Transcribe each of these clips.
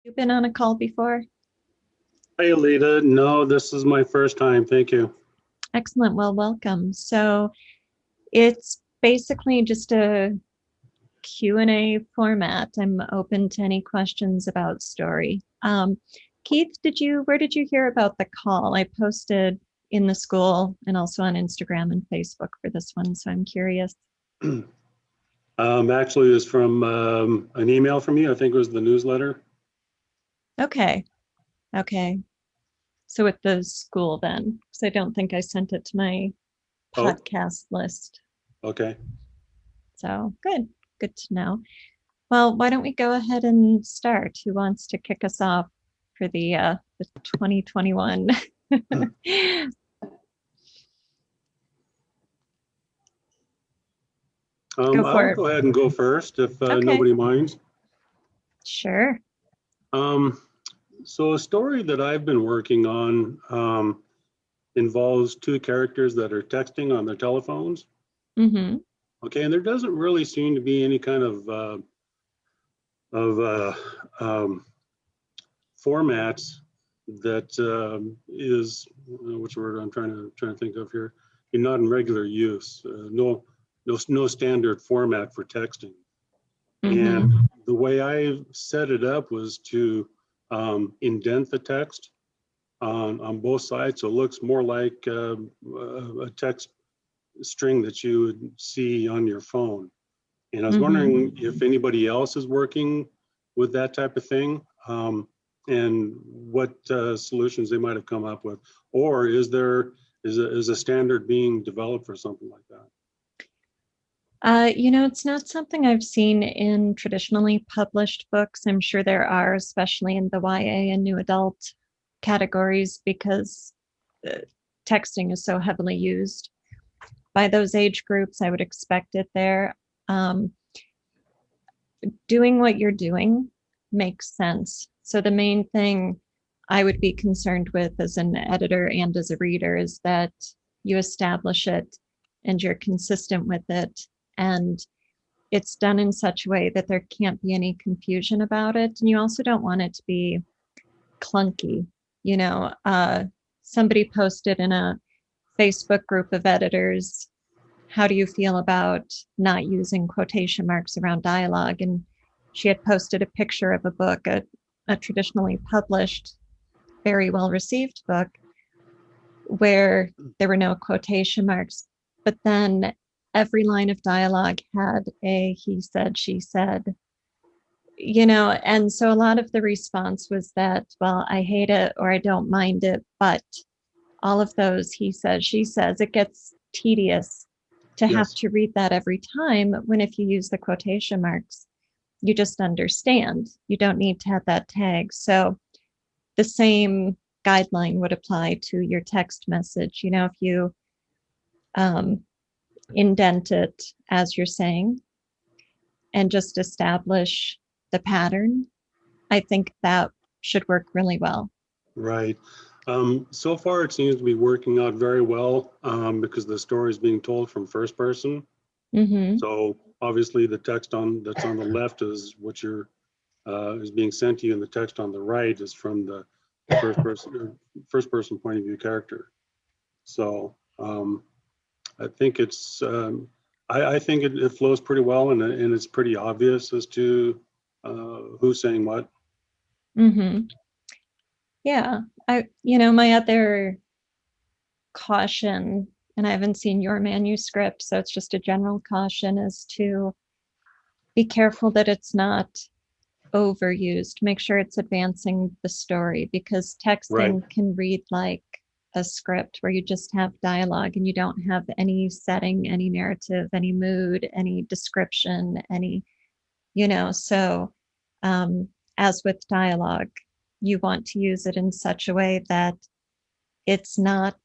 You been on a call before? Hi, Alita. No, this is my first time. Thank you. Excellent. Well, welcome. So it's basically just a Q&A format. I'm open to any questions about story. Keith, where did you hear about the call? I posted in the school and also on Instagram and Facebook for this one, so I'm curious. Actually, it was from an email from you. I think it was the newsletter. Okay. Okay. So with the school then, because I don't think I sent it to my Oh, podcast list. okay. So good. Good to know. Well, why don't we go ahead and start? Who wants to kick us off for the 2021? Go for I'll it. go ahead and go first if Okay, nobody minds. sure. Um, so a story that I've been working on involves two characters that are texting on their telephones. Mm-hmm. Okay, and there doesn't really seem to be any kind of um, formats that is which word I'm trying to think of here. You're not in regular use. No standard format for texting. And Mm-hmm. the way I set it up was to indent the text on both sides, so it looks more like a text string that you would see on your phone. And I was Mm-hmm. wondering if anybody else is working with that type of thing, and what solutions they might have come up with, or is a standard being developed for something like that? It's not something I've seen in traditionally published books. I'm sure there are, especially in the YA and new adult categories, because uh, texting is so heavily used by those age groups. I would expect it there. Um, Doing what you're doing makes sense. So the main thing I would be concerned with as an editor and as a reader is that you establish it and you're consistent with it, and it's done in such a way that there can't be any confusion about it. And you also don't want it to be clunky. You know, somebody posted in a Facebook group of editors, how do you feel about not using quotation marks around dialogue? And she had posted a picture of a book, a traditionally published, very well received book, where there were no quotation marks. But then every line of dialogue had a he said, she said, and so a lot of the response was that, well, I hate it or I don't mind it, but all of those he says, she says, it gets tedious to have Yes. to read that every time, when if you use the quotation marks, you just understand. You don't need to have that tag. So the same guideline would apply to your text message. If you um, indent it as you're saying and just establish the pattern, I think that should work really well. Right. So far, it seems to be working out very well, because the story is being told from first person. Mm-hmm. So obviously, the text on that's on the left is what you're is being sent to you, and the text on the right is from the first person point of view character. So I think I think it flows pretty well, and it's pretty obvious as to who's saying what. Mm-hmm. Yeah. My other caution, and I haven't seen your manuscript, so it's just a general caution, is to be careful that it's not overused. Make sure it's advancing the story, because Right. texting can read like a script where you just have dialogue and you don't have any setting, any narrative, any mood, any description, so um, as with dialogue, you want to use it in such a way that it's not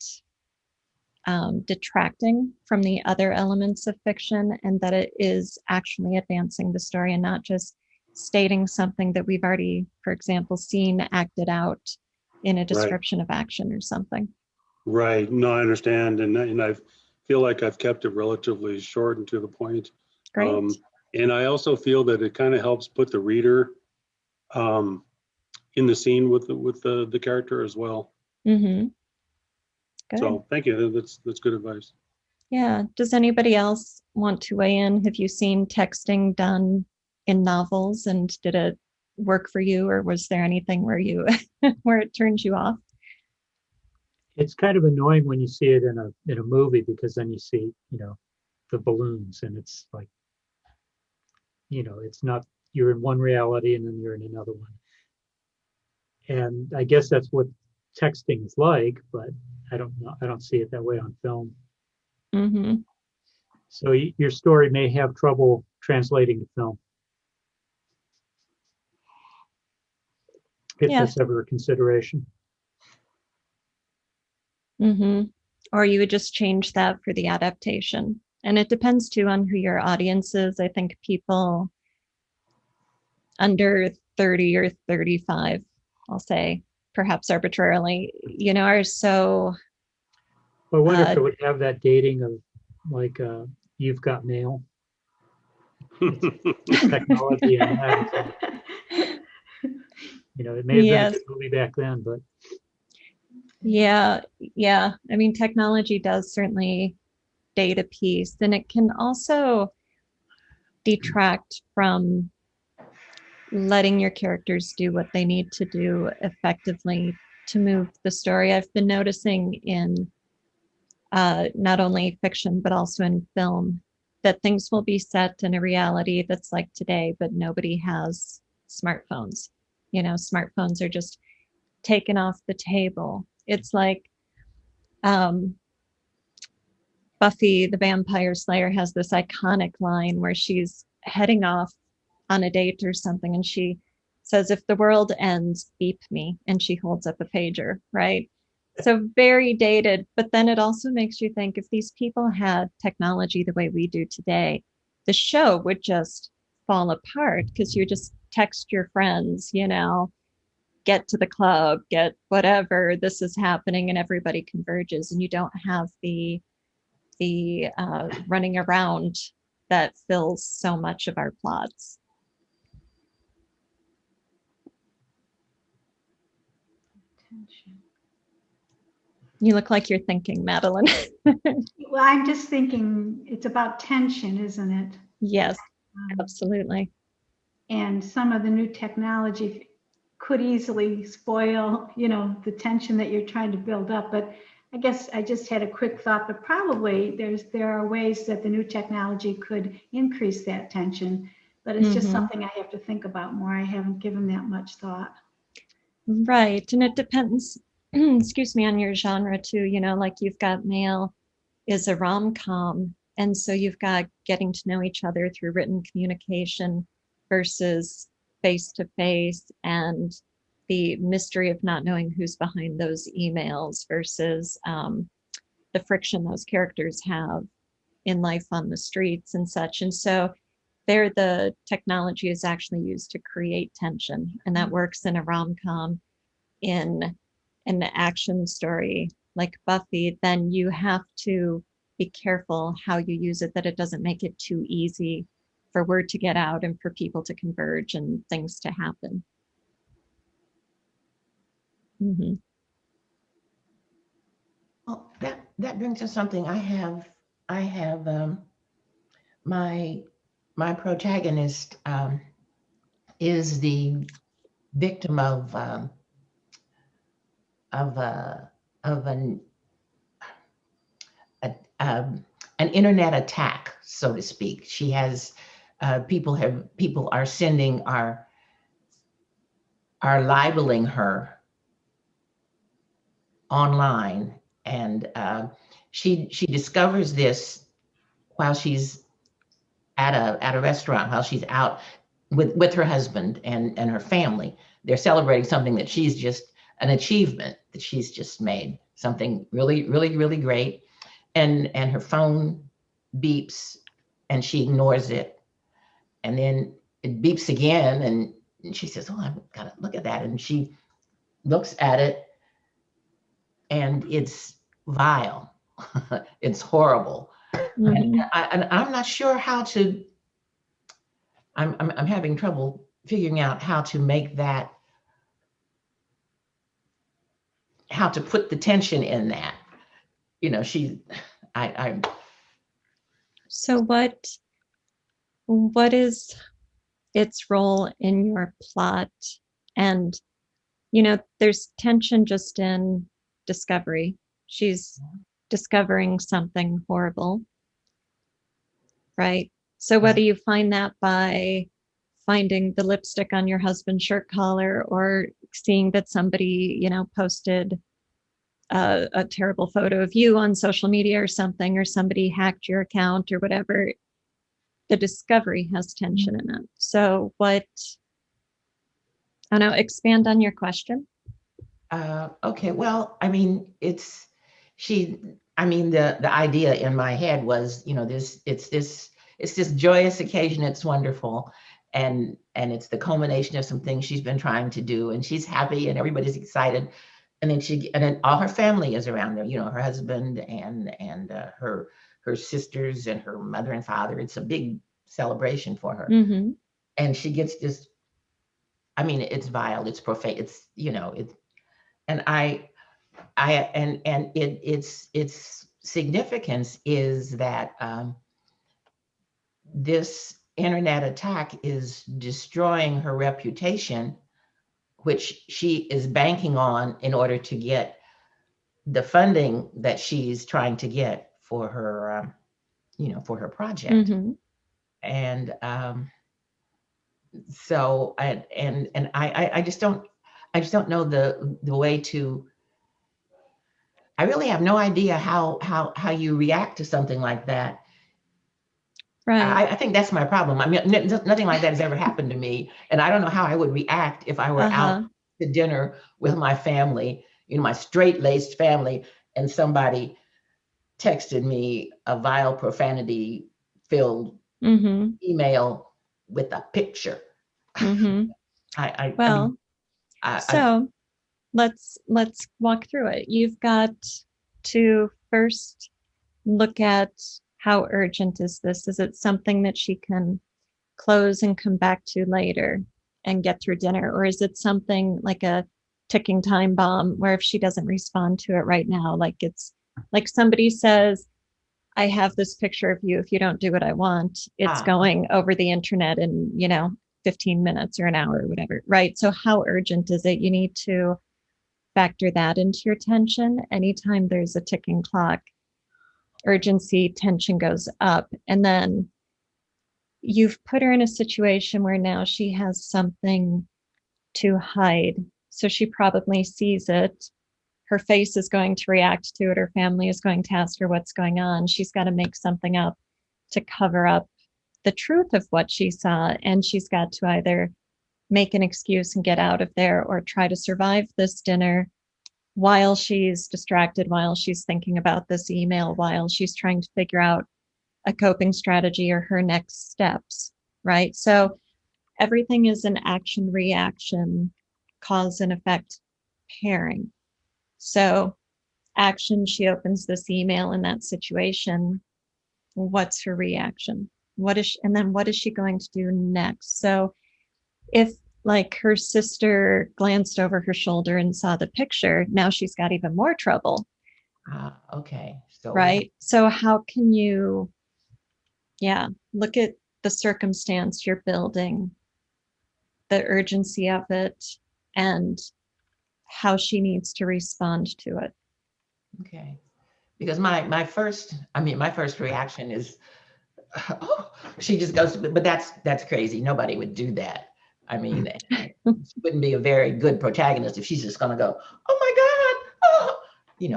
detracting from the other elements of fiction, and that it is actually advancing the story and not just stating something that we've already, for example, seen acted out in a Right. description of action or something. Right. No, I understand, and I feel like I've kept it relatively short and to the point. Great. Um, and I also feel that it kind of helps put the reader um, in the scene with the character as well. Mm-hmm. Good. So thank you. That's good advice. Yeah. Does anybody else want to weigh in? Have you seen texting done in novels, and did it work for you, or was there anything where you where it turned you off? It's kind of annoying when you see it in a movie, because then you see, the balloons, and it's like, it's not, you're in one reality and then you're in another one. And I guess that's what texting is like, but I don't know. I don't see it that way on film. Mm-hmm. So your story may have trouble translating to film, if Yeah. that's ever a consideration. Mm-hmm. Or you would just change that for the adaptation. And it depends too on who your audience is. I think people under 30 or 35, I'll say, perhaps arbitrarily, are so. Well, I wonder if it would have that dating of like You've Got Mail. It's technology and that. It may have been a good movie back then, but Yeah. I mean, technology does certainly date a piece, and it can also detract from letting your characters do what they need to do effectively to move the story. I've been noticing in not only fiction, but also in film, that things will be set in a reality that's like today, but nobody has smartphones. Smartphones are just taken off the table. It's like Buffy the Vampire Slayer has this iconic line where she's heading off on a date or something, and she says, "If the world ends, beep me," and she holds up a pager, right? So very dated, but then it also makes you think, if these people had technology the way we do today, the show would just fall apart, because you just text your friends, get to the club, get whatever, this is happening, and everybody converges, and you don't have the running around that fills so much of our plots. You look like you're thinking, Madeline. Well, I'm just thinking it's about tension, isn't it? Yes, absolutely. And some of the new technology could easily spoil, the tension that you're trying to build up. But I guess I just had a quick thought, but probably there are ways that the new technology could increase that tension. But it's just something I have to think about more. I haven't given that much thought. Right. And it depends, excuse me, on your genre too. Like You've Got Mail is a rom-com. And so you've got getting to know each other through written communication versus face-to-face, and the mystery of not knowing who's behind those emails versus the friction those characters have in life on the streets and such. And so there, the technology is actually used to create tension, and that works in a rom-com. In an action story like Buffy, then you have to be careful how you use it, that it doesn't make it too easy for word to get out and for people to converge and things to happen. Mm-hmm. Well, that brings us something. I have my protagonist is the victim of an an internet attack, so to speak. She has people are sending are libeling her online, and she discovers this while she's at a restaurant, while she's out with her husband and her family. They're celebrating something that she's just an achievement that she's just made, something really, really, really great. And her phone beeps and she ignores it. And then it beeps again and she says, "Oh, I've got to look at that." And she looks at it and it's vile. It's horrible. Mm-hmm. And I'm not sure how to, I'm having trouble figuring out how to make that how to put the tension in that. You know, I So what is its role in your plot? And, there's tension just in discovery. She's discovering something horrible, right? So whether you find that by finding the lipstick on your husband's shirt collar or seeing that somebody, posted a terrible photo of you on social media or something, or somebody hacked your account or whatever, the discovery has tension in it. So I don't know, expand on your question. Okay, well, I mean, the idea in my head was, it's this joyous occasion. It's wonderful. And it's the culmination of some things she's been trying to do, and she's happy and everybody's excited. And then all her family is around there, her husband and her sisters and her mother and father. It's a big celebration for her. Mm-hmm. And she gets this, I mean, it's vile, it's profane, it's, and its significance is that this internet attack is destroying her reputation, which she is banking on in order to get the funding that she's trying to get for her, for her project. Mm-hmm. And so I just don't know the way to. I really have no idea how you react to something like that. Right. I think that's my problem. I mean, nothing like that has ever happened to me, and I don't know how I would react if I were out to dinner with my family, my straight-laced family, and somebody texted me a vile profanity-filled email with a picture. Mm-hmm. So let's walk through it. You've got to first look at how urgent is this? Is it something that she can close and come back to later and get through dinner? Or is it something like a ticking time bomb where if she doesn't respond to it right now, like it's like somebody says, I have this picture of you. If you don't do what I want, it's going over the internet in, 15 minutes or an hour or whatever, right? So how urgent is it? You need to factor that into your tension. Anytime there's a ticking clock, urgency, tension goes up. And then you've put her in a situation where now she has something to hide. So she probably sees it. Her face is going to react to it. Her family is going to ask her what's going on. She's got to make something up to cover up the truth of what she saw. And she's got to either make an excuse and get out of there or try to survive this dinner while she's distracted, while she's thinking about this email, while she's trying to figure out a coping strategy or her next steps, right? So everything is an action, reaction, cause and effect pairing. So action, she opens this email in that situation. What's her reaction? What is she going to do next? So if like her sister glanced over her shoulder and saw the picture, now she's got even more trouble. Okay. So right. So how can you, look at the circumstance you're building, the urgency of it, and how she needs to respond to it. Okay. Because my first reaction is, oh, she just goes, but that's crazy. Nobody would do that. I mean, she wouldn't be a very good protagonist if she's just going to go, oh my God, oh.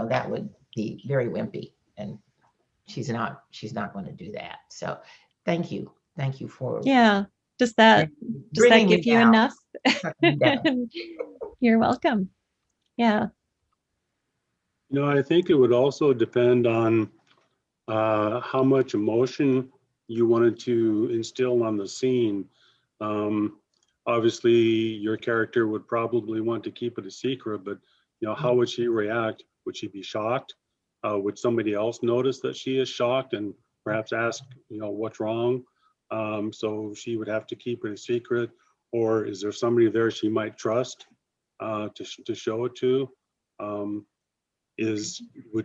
That would be very wimpy, and she's not going to do that. So thank you for Does that give you enough? You're welcome. Yeah. I think it would also depend on how much emotion you wanted to instill on the scene. Obviously, your character would probably want to keep it a secret, but how would she react? Would she be shocked? Would somebody else notice that she is shocked and perhaps ask, what's wrong? So she would have to keep it a secret, or is there somebody there she might trust to show it to? would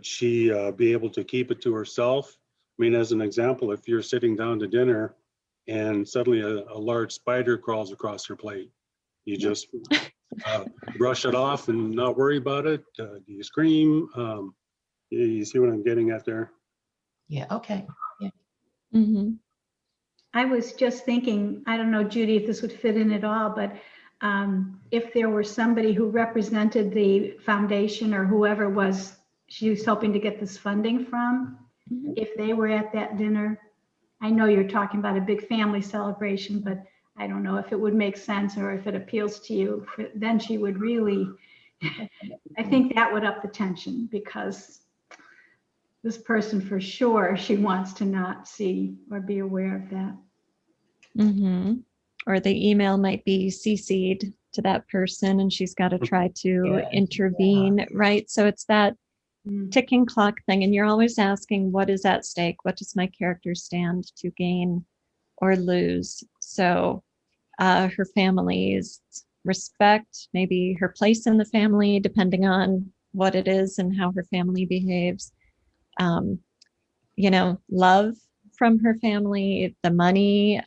she be able to keep it to herself? I mean, as an example, if you're sitting down to dinner and suddenly a large spider crawls across your plate, you just brush it off and not worry about it. Do you scream? You see what I'm getting at there? Yeah, okay. Yeah. Mm-hmm. I was just thinking, I don't know, Judy, if this would fit in at all, but if there were somebody who represented the foundation or whoever she was hoping to get this funding from, Mm-hmm. if they were at that dinner, I know you're talking about a big family celebration, but I don't know if it would make sense or if it appeals to you, then she would really, I think that would up the tension, because this person for sure, she wants to not see or be aware of that. Mm-hmm. Or the email might be CC'd to that person and she's got to try to Yeah, intervene, right? So it's that Mm. ticking clock thing. And you're always asking, what is at stake? What does my character stand to gain or lose? So her family's respect, maybe her place in the family, depending on what it is and how her family behaves. Love from her family, the money,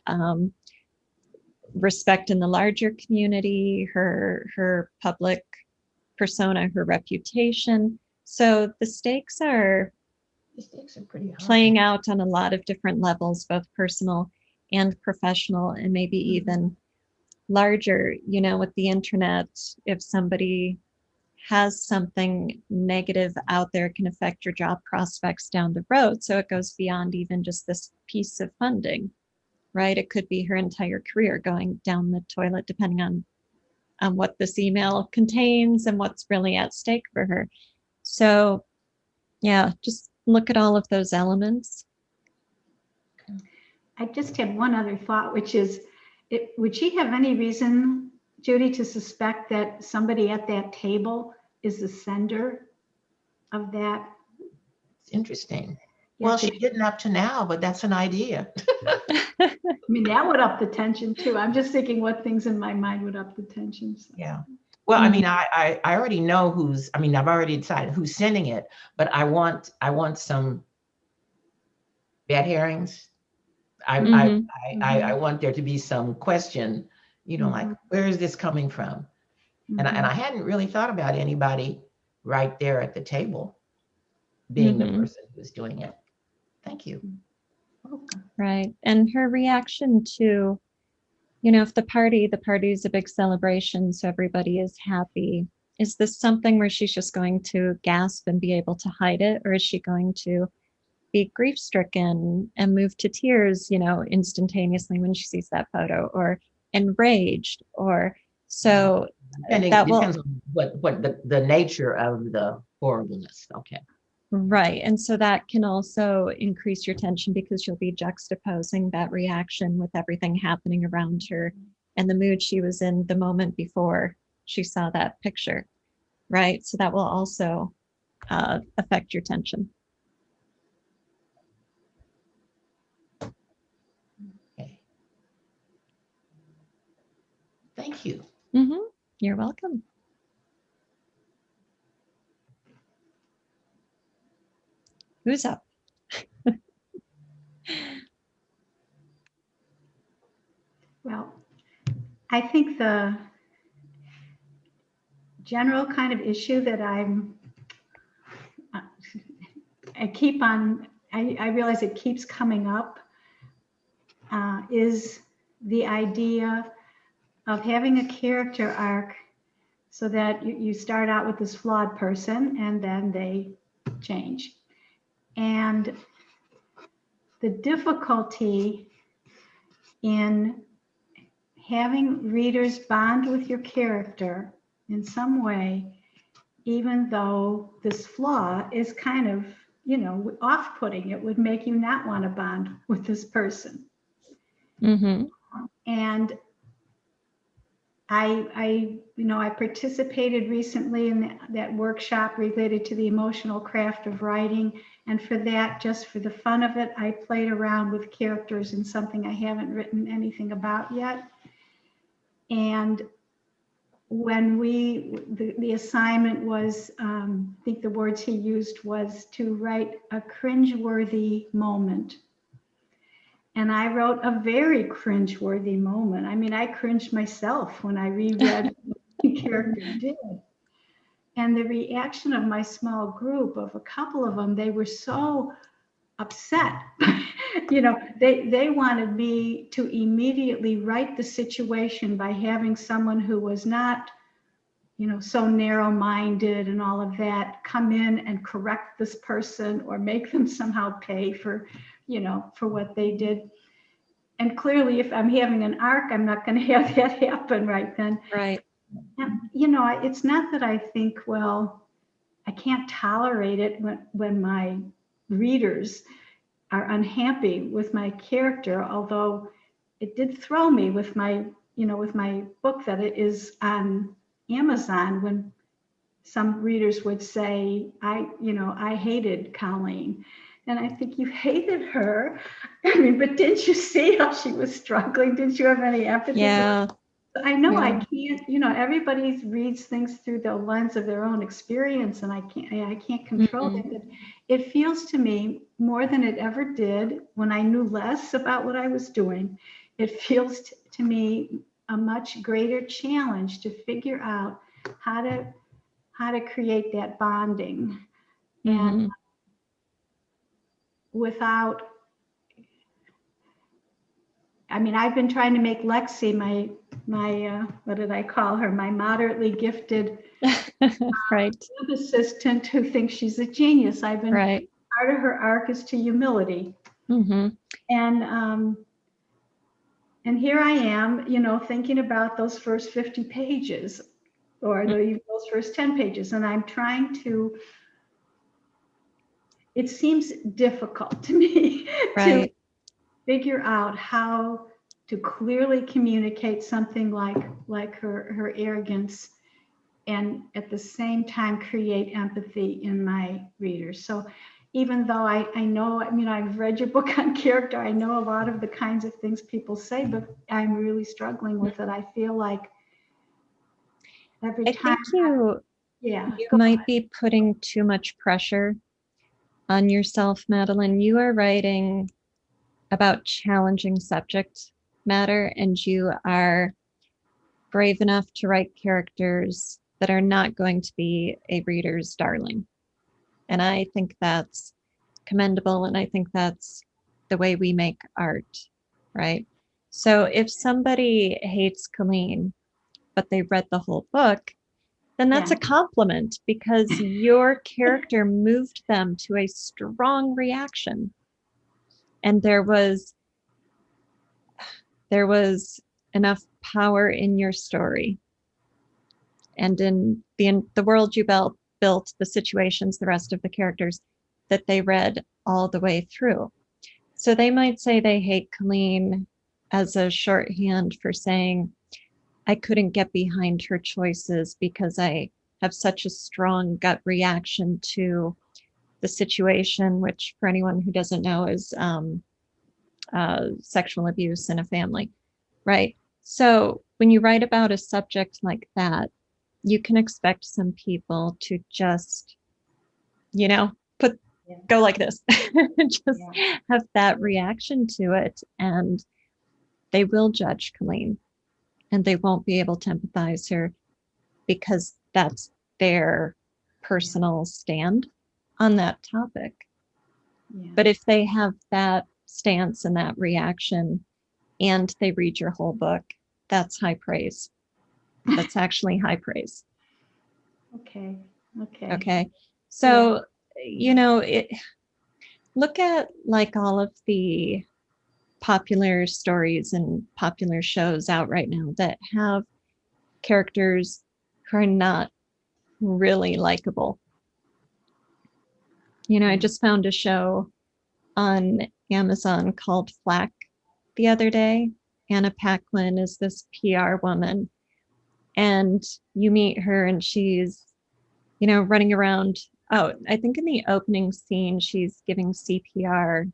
respect in the larger community, her public persona, her reputation. So the stakes are The stakes are pretty high. playing out on a lot of different levels, both personal and professional, and maybe even larger. With the internet, if somebody has something negative out there, it can affect your job prospects down the road. So it goes beyond even just this piece of funding, right? It could be her entire career going down the toilet, depending on what this email contains and what's really at stake for her. So yeah, just look at all of those elements. I just had one other thought, which is, would she have any reason, Judy, to suspect that somebody at that table is the sender of that? It's interesting. Yeah, Well, she didn't up to now, but that's an idea. I mean, that would up the tension too. I'm just thinking what things in my mind would up the tension. So. Yeah. Well, I mean, I already know I've already decided who's sending it, but I want some bad hearings. I want there to be some question, like, where is this coming from? And I hadn't really thought about anybody right there at the table being the person who's doing it. Thank you. Right. And her reaction to, if the party is a big celebration, so everybody is happy. Is this something where she's just going to gasp and be able to hide it? Or is she going to be grief stricken and move to tears, instantaneously when she sees that photo, or enraged, or so And it that depends on what the nature of the horribleness. Okay. Right. And so that can also increase your tension because you'll be juxtaposing that reaction with everything happening around her and the mood she was in the moment before she saw that picture. Right. So that will also affect your tension. Okay. Thank you. You're welcome. Who's up? Well, I think the general kind of issue that I realize it keeps coming up is the idea of having a character arc so that you start out with this flawed person and then they change. And the difficulty in having readers bond with your character in some way, even though this flaw is kind of, off-putting. It would make you not want to bond with this person. And I participated recently in that workshop related to the emotional craft of writing. And for that, just for the fun of it, I played around with characters in something I haven't written anything about yet. And when the assignment was, I think the words he used was to write a cringeworthy moment. And I wrote a very cringeworthy moment. I mean, I cringed myself when I reread what the character did. And the reaction of my small group, of a couple of them, they were so upset. They wanted me to immediately right the situation by having someone who was not, so narrow-minded and all of that come in and correct this person or make them somehow pay for what they did. And clearly, if I'm having an arc, I'm not going to have that happen right then. Right. And, it's not that I think, well, I can't tolerate it when my readers are unhappy with my character, although it did throw me with my book that it is on Amazon, when some readers would say, I hated Colleen. And I think, you hated her. I mean, but didn't you see how she was struggling? Didn't you have any empathy? Yeah. I know Yeah. I can't, everybody reads things through the lens of their own experience, and I can't control it. But it feels to me, more than it ever did when I knew less about what I was doing, it feels to me a much greater challenge to figure out how to create that bonding. And without, I mean, I've been trying to make Lexi my what did I call her? My moderately gifted Right. web assistant who thinks she's a genius. I've been, Right. part of her arc is to humility. Mm-hmm. And here I am, thinking about those first 50 pages or those first 10 pages. And I'm trying to, it seems difficult to me to Right. figure out how to clearly communicate something like her arrogance, and at the same time create empathy in my readers. So even though I know, I mean, I've read your book on character, I know a lot of the kinds of things people say, but I'm really struggling with it. I feel like every I time. think you might be putting too much pressure on yourself, Madeline. You are writing about challenging subject matter, and you are brave enough to write characters that are not going to be a reader's darling. And I think that's commendable, and I think that's the way we make art, right? So if somebody hates Colleen, but they read the whole book, then that's a compliment, because your character moved them to a strong reaction. And there was enough power in your story and in the world you built, the situations, the rest of the characters, that they read all the way through. So they might say they hate Colleen as a shorthand for saying, I couldn't get behind her choices because I have such a strong gut reaction to the situation, which for anyone who doesn't know is sexual abuse in a family, right? So when you write about a subject like that, you can expect some people to just, go like this, just have that reaction to it, and they will judge Colleen, and they won't be able to empathize her because that's their personal stand on that topic. But if they have that stance and that reaction, and they read your whole book, that's high praise. That's actually high praise. Okay. So, look at like all of the popular stories and popular shows out right now that have characters who are not really likable. I just found a show on Amazon called Flack the other day. Anna Paquin is this PR woman, and you meet her and she's, running around. Oh, I think in the opening scene, she's giving CPR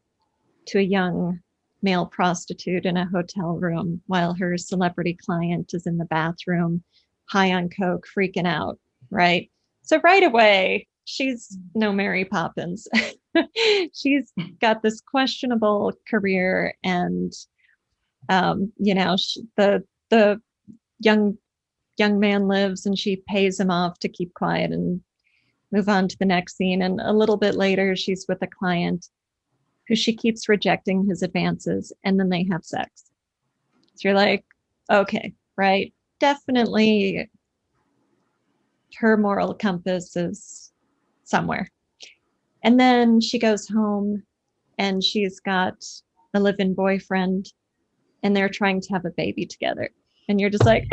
to a young male prostitute in a hotel room while her celebrity client is in the bathroom high on coke, freaking out, right? So right away, she's no Mary Poppins. She's got this questionable career, and the young man lives, and she pays him off to keep quiet and move on to the next scene. And a little bit later, she's with a client who she keeps rejecting his advances, and then they have sex. So you're like, okay, right? Definitely her moral compass is somewhere. And then she goes home and she's got a live-in boyfriend, and they're trying to have a baby together. And you're just like,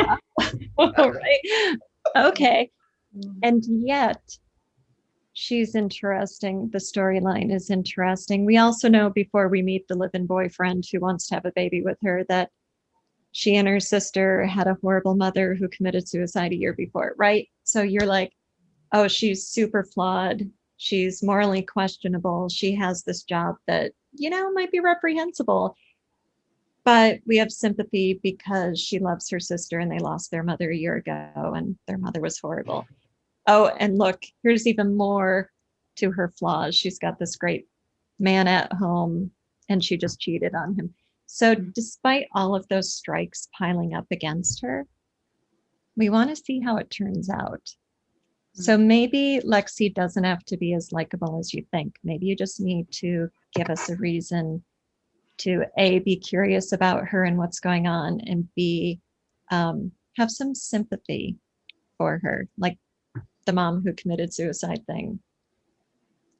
oh, right, okay. And yet she's interesting. The storyline is interesting. We also know, before we meet the live-in boyfriend who wants to have a baby with her, that she and her sister had a horrible mother who committed suicide a year before, right? So you're like, oh, she's super flawed. She's morally questionable. She has this job that, might be reprehensible. But we have sympathy because she loves her sister, and they lost their mother a year ago, and their mother was horrible. Oh, and look, here's even more to her flaws. She's got this great man at home, and she just cheated on him. So despite all of those strikes piling up against her, we want to see how it turns out. So maybe Lexi doesn't have to be as likable as you think. Maybe you just need to give us a reason to A, be curious about her and what's going on, and B, have some sympathy for her, like the mom who committed suicide thing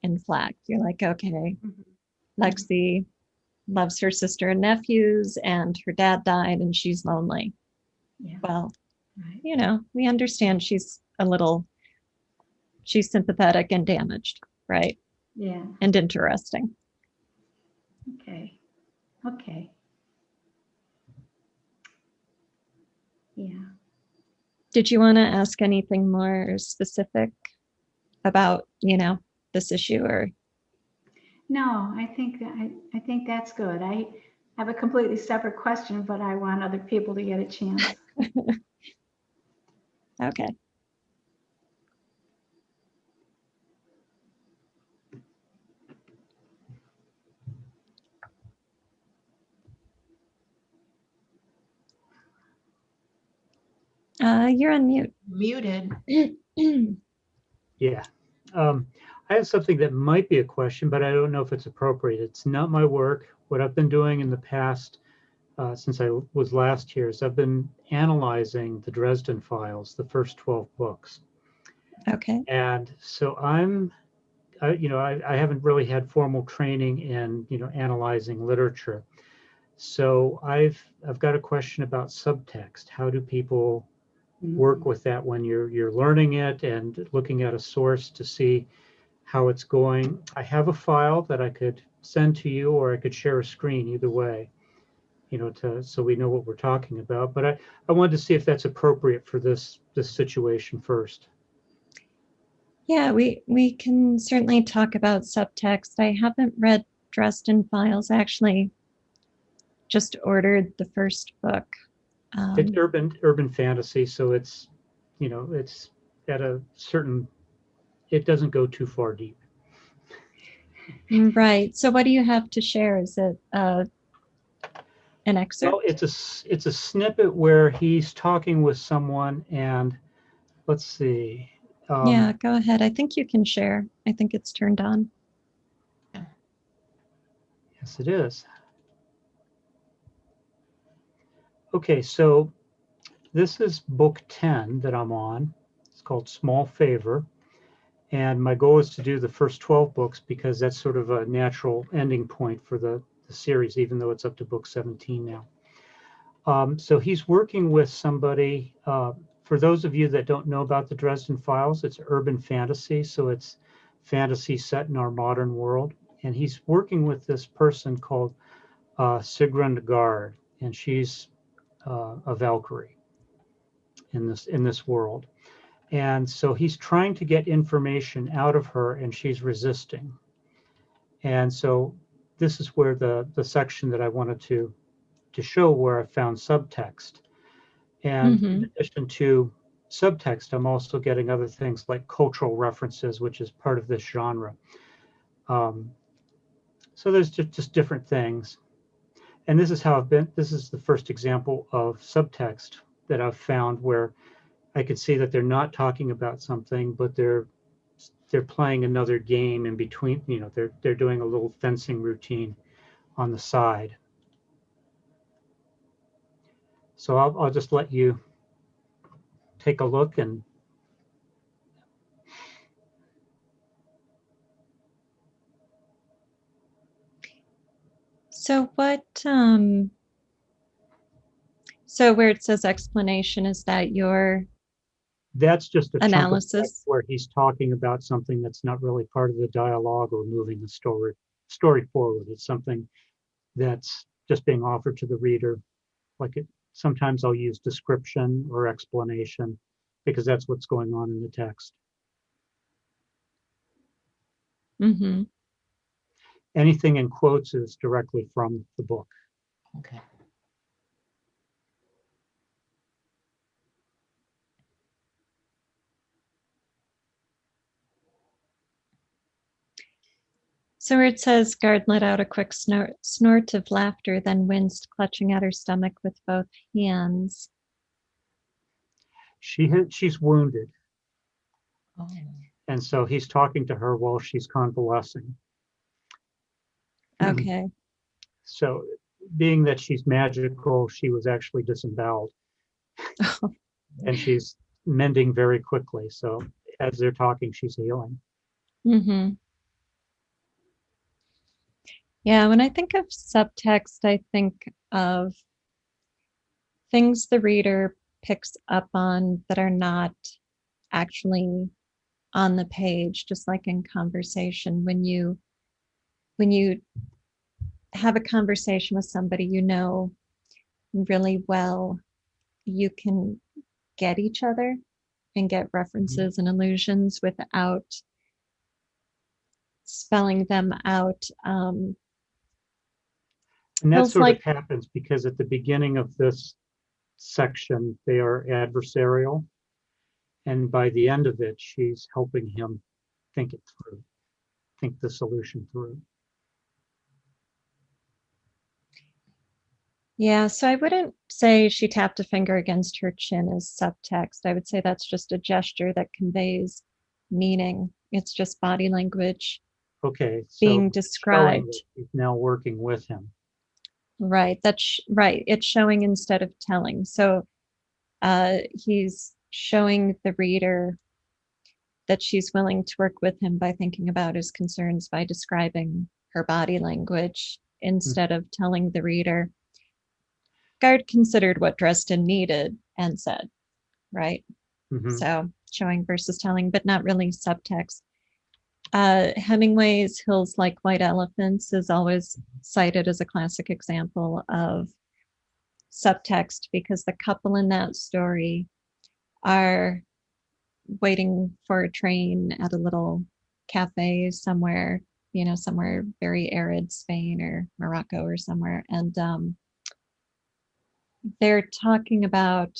in Flack. You're like, okay, Lexi loves her sister and nephews, and her dad died, and she's lonely. Yeah. Well, Right. we understand she's sympathetic and damaged, right? Yeah. And interesting. Okay. Okay. Yeah. Did you want to ask anything more specific about, this issue, or? No, I think that's good. I have a completely separate question, but I want other people to get a chance. Okay. You're on mute. Muted. Yeah. I have something that might be a question, but I don't know if it's appropriate. It's not my work. What I've been doing in the past, since I was last here, is I've been analyzing the Dresden Files, the first 12 books. Okay. And so I haven't really had formal training in, analyzing literature. So I've got a question about subtext. How do people work with that when you're learning it and looking at a source to see how it's going? I have a file that I could send to you, or I could share a screen, either way, so we know what we're talking about. But I wanted to see if that's appropriate for this situation first. Yeah, we can certainly talk about subtext. I haven't read Dresden Files. I actually just ordered the first book. It's urban fantasy, so it's it's at a certain, it doesn't go too far deep. Right. So what do you have to share? Is it an excerpt? Well, it's a snippet where he's talking with someone, and let's see. Yeah, go ahead. I think you can share. I think it's turned on. Yes, it is. Okay, so this is book 10 that I'm on. It's called Small Favor. And my goal is to do the first 12 books because that's sort of a natural ending point for the series, even though it's up to book 17 now. So he's working with somebody. For those of you that don't know about the Dresden Files, it's urban fantasy. So it's fantasy set in our modern world. And he's working with this person called Sigrun Gard, and she's a Valkyrie in this world. And so he's trying to get information out of her, and she's resisting. And so this is where the section that I wanted to show, where I found subtext. And in addition to subtext, I'm also getting other things like cultural references, which is part of this genre. So there's just different things. And this is this is the first example of subtext that I've found where I could see that they're not talking about something, but they're playing another game in between. They're doing a little fencing routine on the side. So I'll just let you take a look and So what, so where it says explanation, is that your that's just a chunk of text analysis? where he's talking about something that's not really part of the dialogue or moving the story forward. It's something that's just being offered to the reader. Sometimes I'll use description or explanation because that's what's going on in the text. Mm-hmm. Anything in quotes is directly from the book. Okay. So where it says, Guard let out a quick snort of laughter, then winced, clutching at her stomach with both hands. She's wounded, Oh. and so he's talking to her while she's convalescing. Okay. So, being that she's magical, she was actually disemboweled, and she's mending very quickly. So, as they're talking, she's healing. Mm-hmm. Yeah, when I think of subtext, I think of things the reader picks up on that are not actually on the page, just like in conversation. When you have a conversation with somebody you know really well, you can get each other and get references and allusions without spelling them out. And that Feels sort of like, happens because at the beginning of this section, they are adversarial. And by the end of it, she's helping him think the solution through. yeah, so I wouldn't say she tapped a finger against her chin as subtext. I would say that's just a gesture that conveys meaning. It's just body language Okay, so being it's showing described. that she's now working with him. Right, that's right. It's showing instead of telling. So he's showing the reader that she's willing to work with him by thinking about his concerns, by describing her body language instead of telling the reader. Guard considered what Dresden needed and said, right? Mhm. So showing versus telling, but not really subtext. Hemingway's Hills Like White Elephants is always cited as a classic example of subtext because the couple in that story are waiting for a train at a little cafe somewhere, somewhere very arid, Spain or Morocco or somewhere. And they're talking about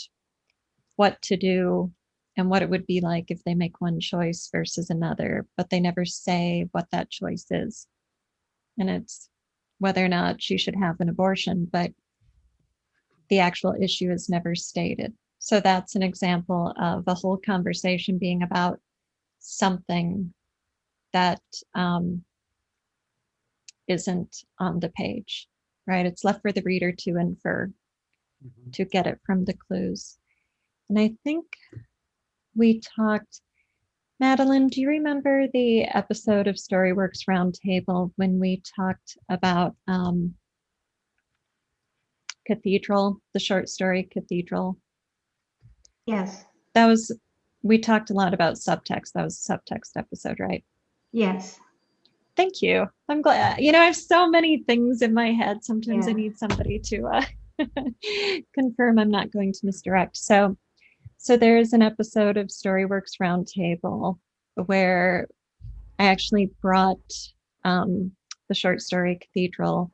what to do and what it would be like if they make one choice versus another, but they never say what that choice is. And it's whether or not she should have an abortion, but the actual issue is never stated. So that's an example of a whole conversation being about something that isn't on the page, right? It's left for the reader to infer, to get it from the clues. And I think we talked, Madeline, do you remember the episode of Storyworks Roundtable when we talked about Cathedral, the short story Cathedral? Yes, We talked a lot about subtext. That was a subtext episode, right? yes. Thank you. I'm glad. I have so many things in my head. Sometimes I Yeah. need somebody to confirm I'm not going to misdirect. So there's an episode of Storyworks Roundtable where I actually brought the short story Cathedral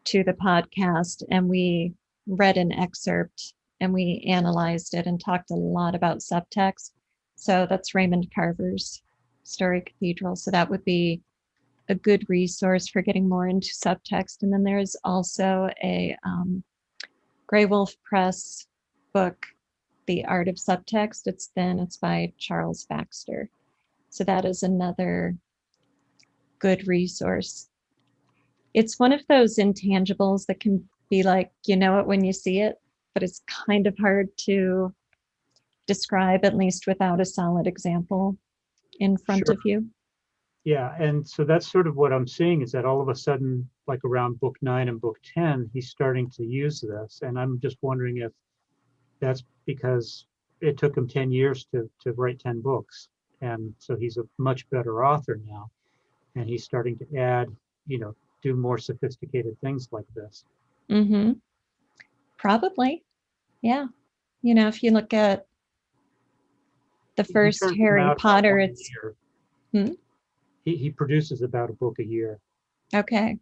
to the podcast, and we read an excerpt and we analyzed it and talked a lot about subtext. So that's Raymond Carver's Story Cathedral. So that would be a good resource for getting more into subtext. And then there's also a Grey Wolf Press book, The Art of Subtext. It's thin, it's by Charles Baxter. So that is another good resource. It's one of those intangibles that can be like, you know it when you see it, but it's kind of hard to describe, at least without a solid example in front Sure. of you. Yeah, and so that's sort of what I'm seeing is that all of a sudden, like around book 9 and book 10, he's starting to use this. And I'm just wondering if that's because it took him 10 years to write 10 books. And so he's a much better author now. And he's starting to add, do more sophisticated things like this. Mm-hmm. Probably. Yeah. If you look at the He first turns them Harry out about Potter, one a it's year. Hmm? He produces about a book a year. okay.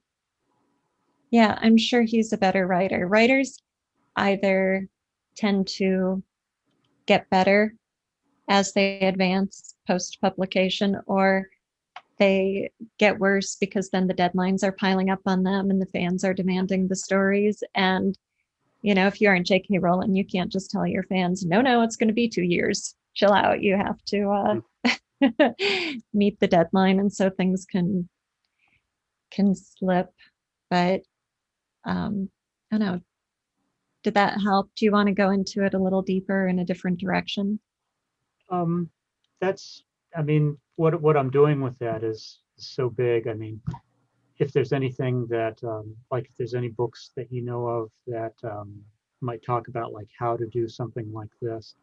Yeah, I'm sure he's a better writer. Writers either tend to get better as they advance post publication, or they get worse because then the deadlines are piling up on them and the fans are demanding the stories. And, if you aren't J.K. Rowling, you can't just tell your fans, no, it's going to be 2 years. Chill out. You have to meet the deadline. And so things can slip. But I don't know. Did that help? Do you want to go into it a little deeper in a different direction? That's, I mean, what I'm doing with that is so big. I mean, if there's anything that, like if there's any books that you know of that might talk about like how to do something like this.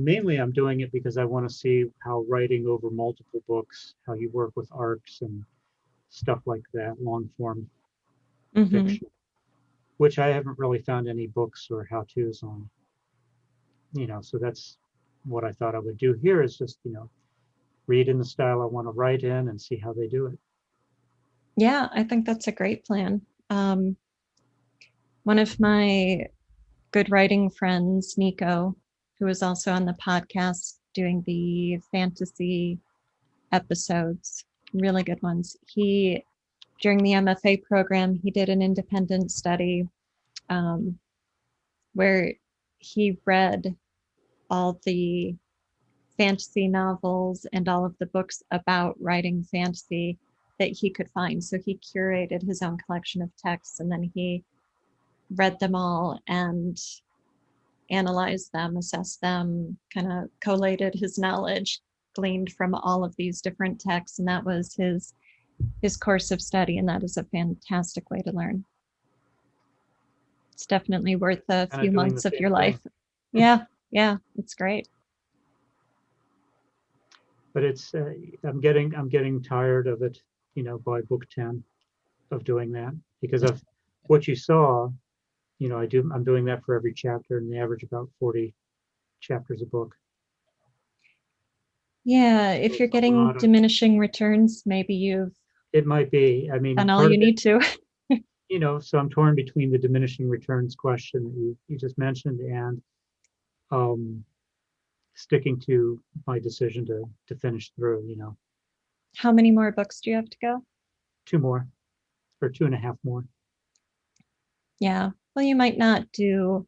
Mainly I'm doing it because I want to see how writing over multiple books, how you work with arcs and stuff like that, long form Mm-hmm. fiction, which I haven't really found any books or how-tos on. So that's what I thought I would do here is just, read in the style I want to write in and see how they do it. Yeah, I think that's a great plan. One of my good writing friends, Nico, who is also on the podcast doing the fantasy episodes, really good ones. During the MFA program, he did an independent study where he read all the fantasy novels and all of the books about writing fantasy that he could find. So he curated his own collection of texts and then he read them all and analyzed them, assessed them, kind of collated his knowledge gleaned from all of these different texts. And that was his course of study. And that is a fantastic way to learn. It's definitely worth a Kind few of doing months the of same your thing. life. Yeah, it's great. But it's I'm getting tired of it, by book 10 of doing that because of what you saw, I'm doing that for every chapter and they average about 40 chapters a book. Yeah, if So you're it's a getting lot of, diminishing returns, maybe you've it might be, I mean, done all part you of it, need to. so I'm torn between the diminishing returns question that you just mentioned and um, sticking to my decision to finish through, How many more books do you have to go? 2 more or 2.5 more. Yeah. Well, you might not do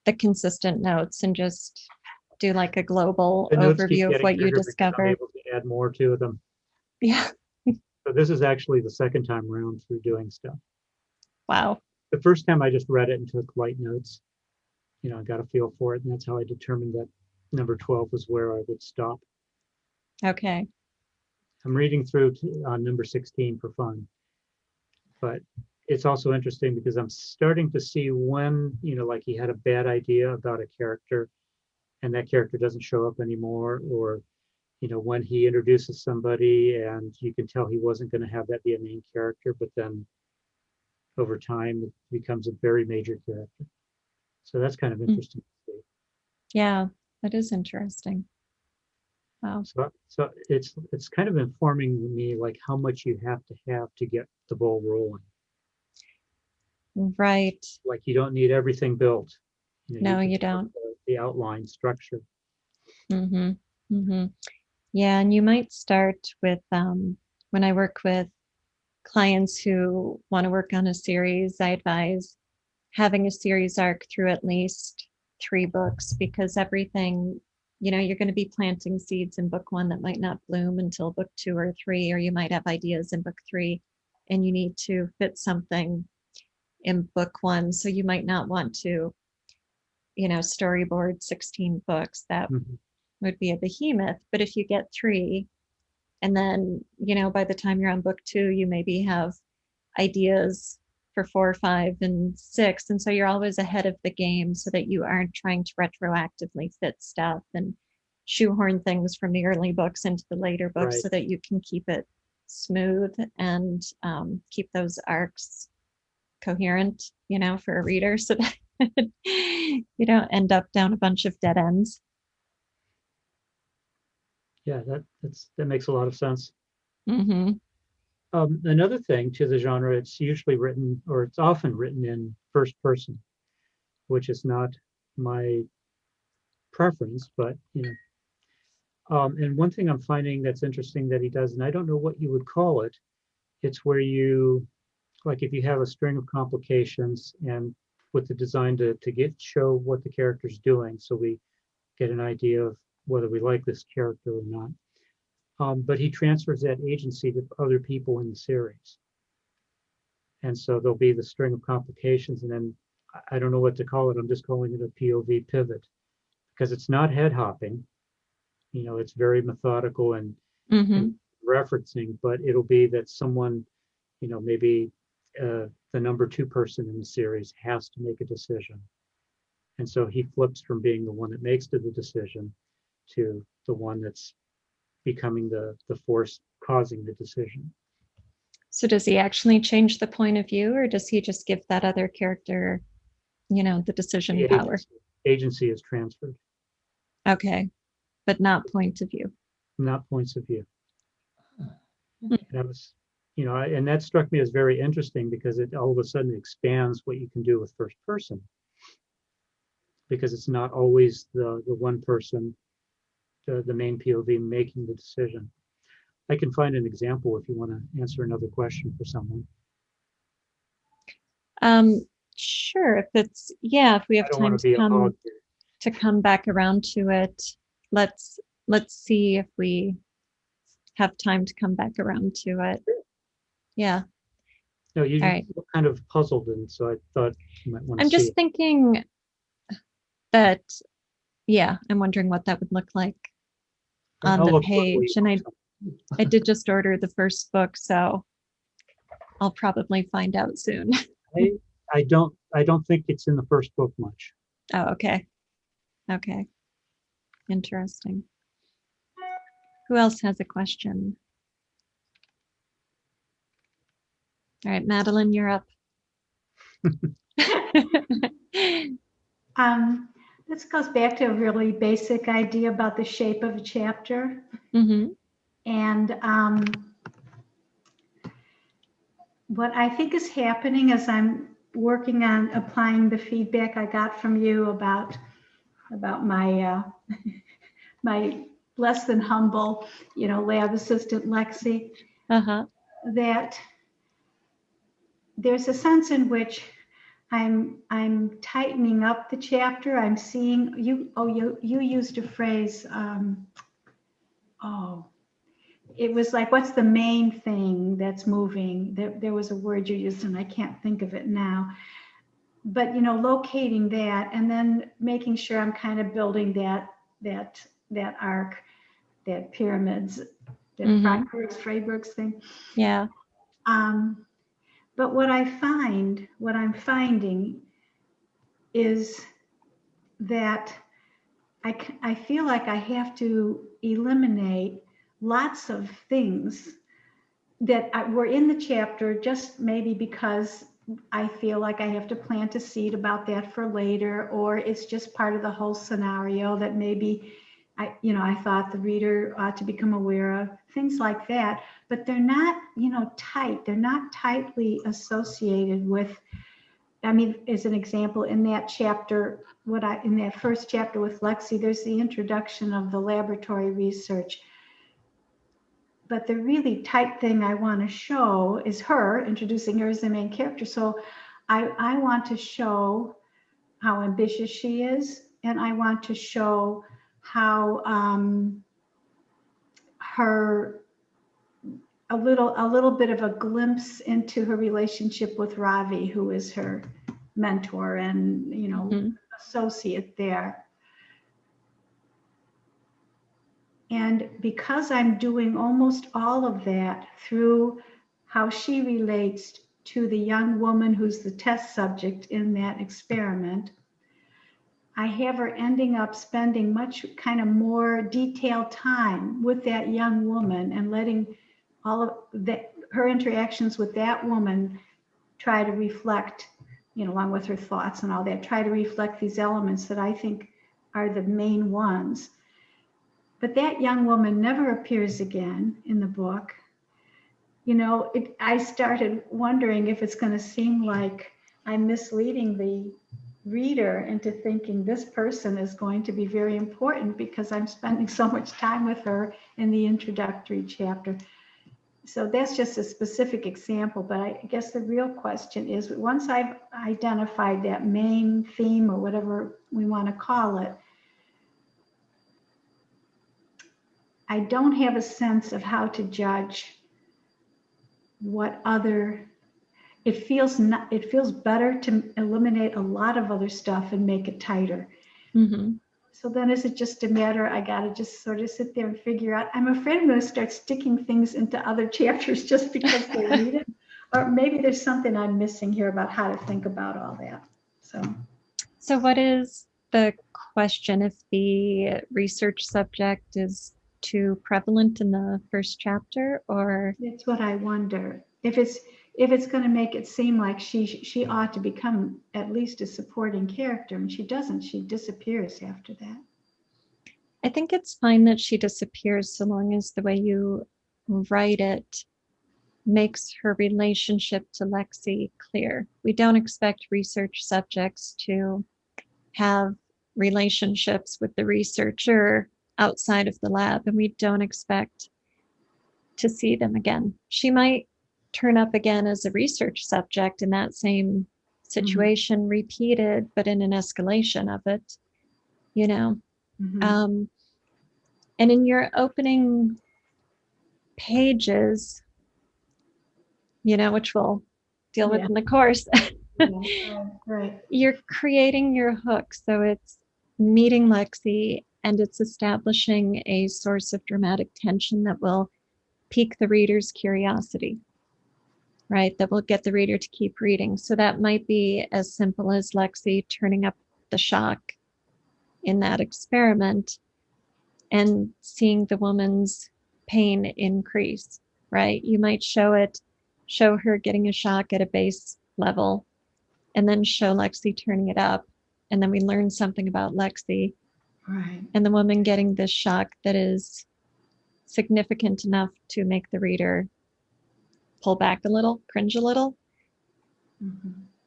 the consistent notes and just do like a global The notes keep overview of getting what you bigger because I'm discover. able to add more to them. Yeah. So this is actually the second time around through doing stuff. Wow. The first time I just read it and took light notes. I got a feel for it, and that's how I determined that number 12 was where I would stop. Okay. I'm reading through on number 16 for fun, but it's also interesting because I'm starting to see when, like he had a bad idea about a character and that character doesn't show up anymore, or, when he introduces somebody and you can tell he wasn't going to have that be a main character, but then over time it becomes a very major character. So that's kind of interesting to see. Yeah, that is interesting. Wow. So it's kind of informing me like how much you have to get the ball rolling. Right. Like you don't need everything built. No, can you start don't. the outline structure. Mm-hmm. Mm-hmm. Yeah, and you might start with when I work with clients who want to work on a series, I advise having a series arc through at least 3 books, because everything, you're going to be planting seeds in book 1 that might not bloom until book 2 or 3, or you might have ideas in book 3 and you need to fit something in book 1. So you might not want to, storyboard 16 books. That Mhm. would be a behemoth. But if you get 3, and then, by the time you're on book 2, you maybe have ideas for 4, 5, and 6. And so you're always ahead of the game so that you aren't trying to retroactively fit stuff and shoehorn things from the early books into the later books, Right. so that you can keep it smooth and keep those arcs coherent, for a reader, so that you don't end up down a bunch of dead ends. Yeah, that makes a lot of sense. Mm-hmm. Another thing to the genre, it's usually written, or it's often written in first person, which is not my preference, but and one thing I'm finding that's interesting that he does, and I don't know what you would call it, it's where you, like if you have a string of complications and with the design to show what the character's doing, so we get an idea of whether we like this character or not. But he transfers that agency to other people in the series. And so there'll be the string of complications, and then I don't know what to call it. I'm just calling it a POV pivot, because it's not head hopping. It's very methodical and Mm-hmm. referencing, but it'll be that someone, maybe the number 2 person in the series has to make a decision. And so he flips from being the one that makes the decision to the one that's becoming the force causing the decision. So does he actually change the point of view, or does he just give that other character, the decision The power? agency is transferred, Okay, but not point of view. not points of view. Hmm. That was, and that struck me as very interesting, because it all of a sudden expands what you can do with first person, because it's not always the one person, the main POV making the decision. I can find an example if you want to answer another question for someone. Sure. If we I have don't want time to be a hog here. to come back around to it, let's see if we have time to come back around to it. Yeah. No, you All right. look kind of puzzled, and so I thought you might want to I'm see just it. thinking that, I'm wondering what that would look like on I'll the look quickly. page. And I did just order the first book, so I'll probably find out soon. I don't think it's in the first book much. Oh, okay. Okay. Interesting. Who else has a question? All right, Madeline, you're up. This goes back to a really basic idea about the shape of a chapter. Mm-hmm. And what I think is happening as I'm working on applying the feedback I got from you about my my less than humble, lab assistant Lexi, Uh-huh. that there's a sense in which I'm tightening up the chapter. I'm seeing you. Oh, you used a phrase. It was like, what's the main thing that's moving? There was a word you used, and I can't think of it now. But locating that, and then making sure I'm kind of building that arc, that pyramids, that Mm-hmm. Freiberg's thing. Yeah. But what I'm finding is that I feel like I have to eliminate lots of things that were in the chapter, just maybe because I feel like I have to plant a seed about that for later, or it's just part of the whole scenario that maybe I thought the reader ought to become aware of, things like that. But they're not, tight. They're not tightly associated with I mean, as an example, in that chapter, in that first chapter with Lexi, there's the introduction of the laboratory research. But the really tight thing I want to show is her, introducing her as the main character. So I want to show how ambitious she is, and I want to show how a little bit of a glimpse into her relationship with Ravi, who is her mentor and, you know, associate there. And because I'm doing almost all of that through how she relates to the young woman who's the test subject in that experiment, I have her ending up spending much kind of more detailed time with that young woman and letting all of that, her interactions with that woman, try to reflect, you know, along with her thoughts and all that, try to reflect these elements that I think are the main ones. But that young woman never appears again in the book. You know, I started wondering if it's going to seem like I'm misleading the reader into thinking this person is going to be very important because I'm spending so much time with her in the introductory chapter. So that's just a specific example, but I guess the real question is, once I've identified that main theme or whatever we want to call it, I don't have a sense of how to judge what other, it feels better to eliminate a lot of other stuff and make it tighter. So then is it just a matter, I got to just sort of sit there and figure out, I'm afraid I'm going to start sticking things into other chapters just because they're needed. Or maybe there's something I'm missing here about how to think about all that. So what is the question if the research subject is too prevalent in the first chapter, or? That's what I wonder. If it's going to make it seem like she ought to become at least a supporting character, and she doesn't. She disappears after that. I think it's fine that she disappears so long as the way you write it makes her relationship to Lexi clear. We don't expect research subjects to have relationships with the researcher outside of the lab, and we don't expect to see them again. She might turn up again as a research subject in that same situation, repeated, but in an escalation of it, you know. And in your opening pages, you know, which we'll deal with in the course, right. You're creating your hook. So it's meeting Lexi and it's establishing a source of dramatic tension that will pique the reader's curiosity, right? That will get the reader to keep reading. So that might be as simple as Lexi turning up the shock in that experiment and seeing the woman's pain increase, right? You might show her getting a shock at a base level and then show Lexi turning it up. And then we learn something about Lexi. Right. And the woman getting this shock that is significant enough to make the reader pull back a little, cringe a little,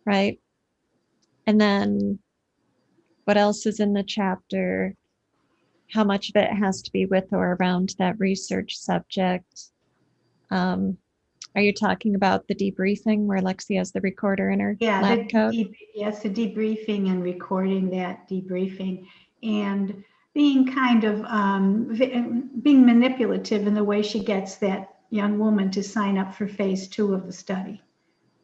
right? And then what else is in the chapter? How much of it has to be with or around that research subject? Are you talking about the debriefing where Lexi has the recorder in her lab coat? Yes, the debriefing and recording that debriefing and being kind of being manipulative in the way she gets that young woman to sign up for phase 2 of the study.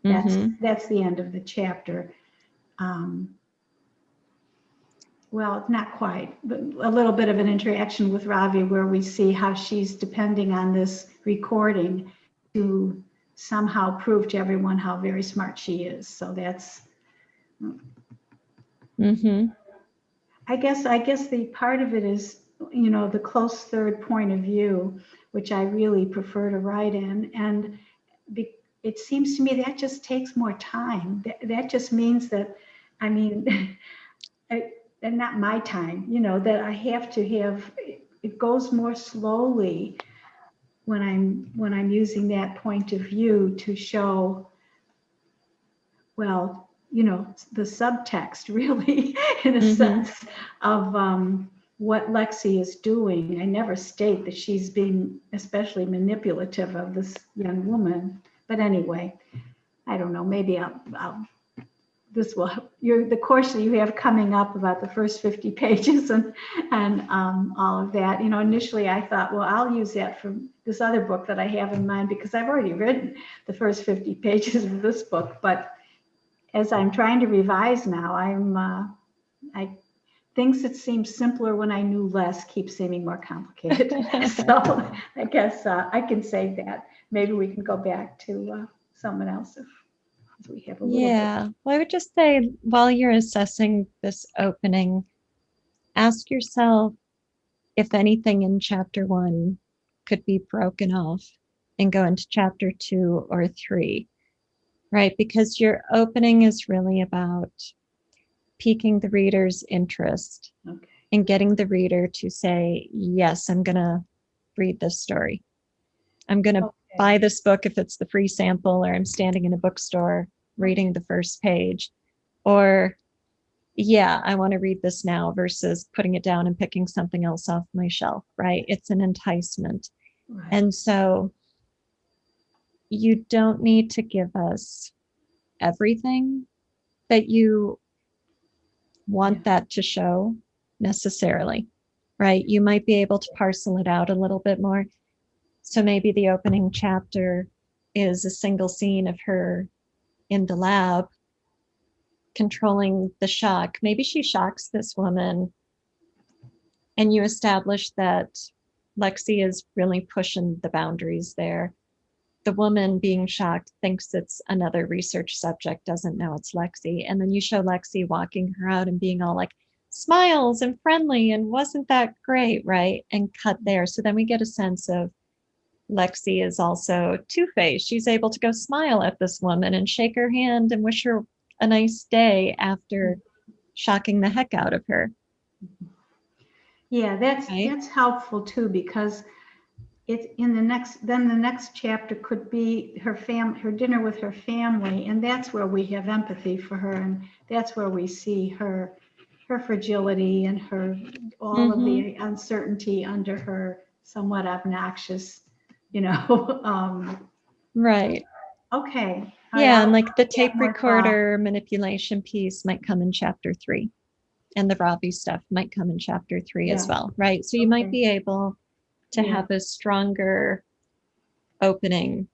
That's the end of the chapter. Well, not quite, but a little bit of an interaction with Ravi where we see how she's depending on this recording to somehow prove to everyone how very smart she is. So that's, I guess the part of it is, you know, the close third point of view, which I really prefer to write in. And it seems to me that just takes more time. That just means that, I mean, and not my time, you know, that I have to have, it goes more slowly when I'm using that point of view to show, well, the subtext really in a Mhm. sense of what Lexi is doing. I never state that she's being especially manipulative of this young woman. But anyway, I don't know, maybe this will, the course that you have coming up about the first 50 pages and all of that. Initially I thought, well, I'll use that for this other book that I have in mind because I've already written the first 50 pages of this book. But as I'm trying to revise now, things that seemed simpler when I knew less keep seeming more complicated. So I guess I can say that. Maybe we can go back to someone else if we have a little bit. Yeah. Well, I would just say while you're assessing this opening, ask yourself if anything in chapter 1 could be broken off and go into chapter 2 or 3, right? Because your opening is really about piquing the reader's interest Okay. and getting the reader to say, yes, I'm going to read this story. I'm going to buy this book if it's the free sample, or I'm standing in a bookstore reading the first page, or yeah, I want to read this now versus putting it down and picking something else off my shelf, right? It's an enticement. Right. And so you don't need to give us everything that you want that to show necessarily, right? You might be able to parcel it out a little bit more. So maybe the opening chapter is a single scene of her in the lab controlling the shock. Maybe she shocks this woman and you establish that Lexi is really pushing the boundaries there. The woman being shocked thinks it's another research subject, doesn't know it's Lexi. And then you show Lexi walking her out and being all like, smiles and friendly, and wasn't that great, right? And cut there. So then we get a sense of Lexi is also two-faced. She's able to go smile at this woman and shake her hand and wish her a nice day after shocking the heck out of her. Yeah, that's Right? helpful too, because it's in the next chapter could be her dinner with her family, and that's where we have empathy for her, and that's where we see her fragility and her all of the uncertainty under her somewhat obnoxious, Right. Okay. Yeah, and like the I'll tape get more thought. recorder manipulation piece might come in chapter 3, and the Robbie stuff might come in chapter 3 as Yeah. well, right? So you might be able to Yeah. have a stronger opening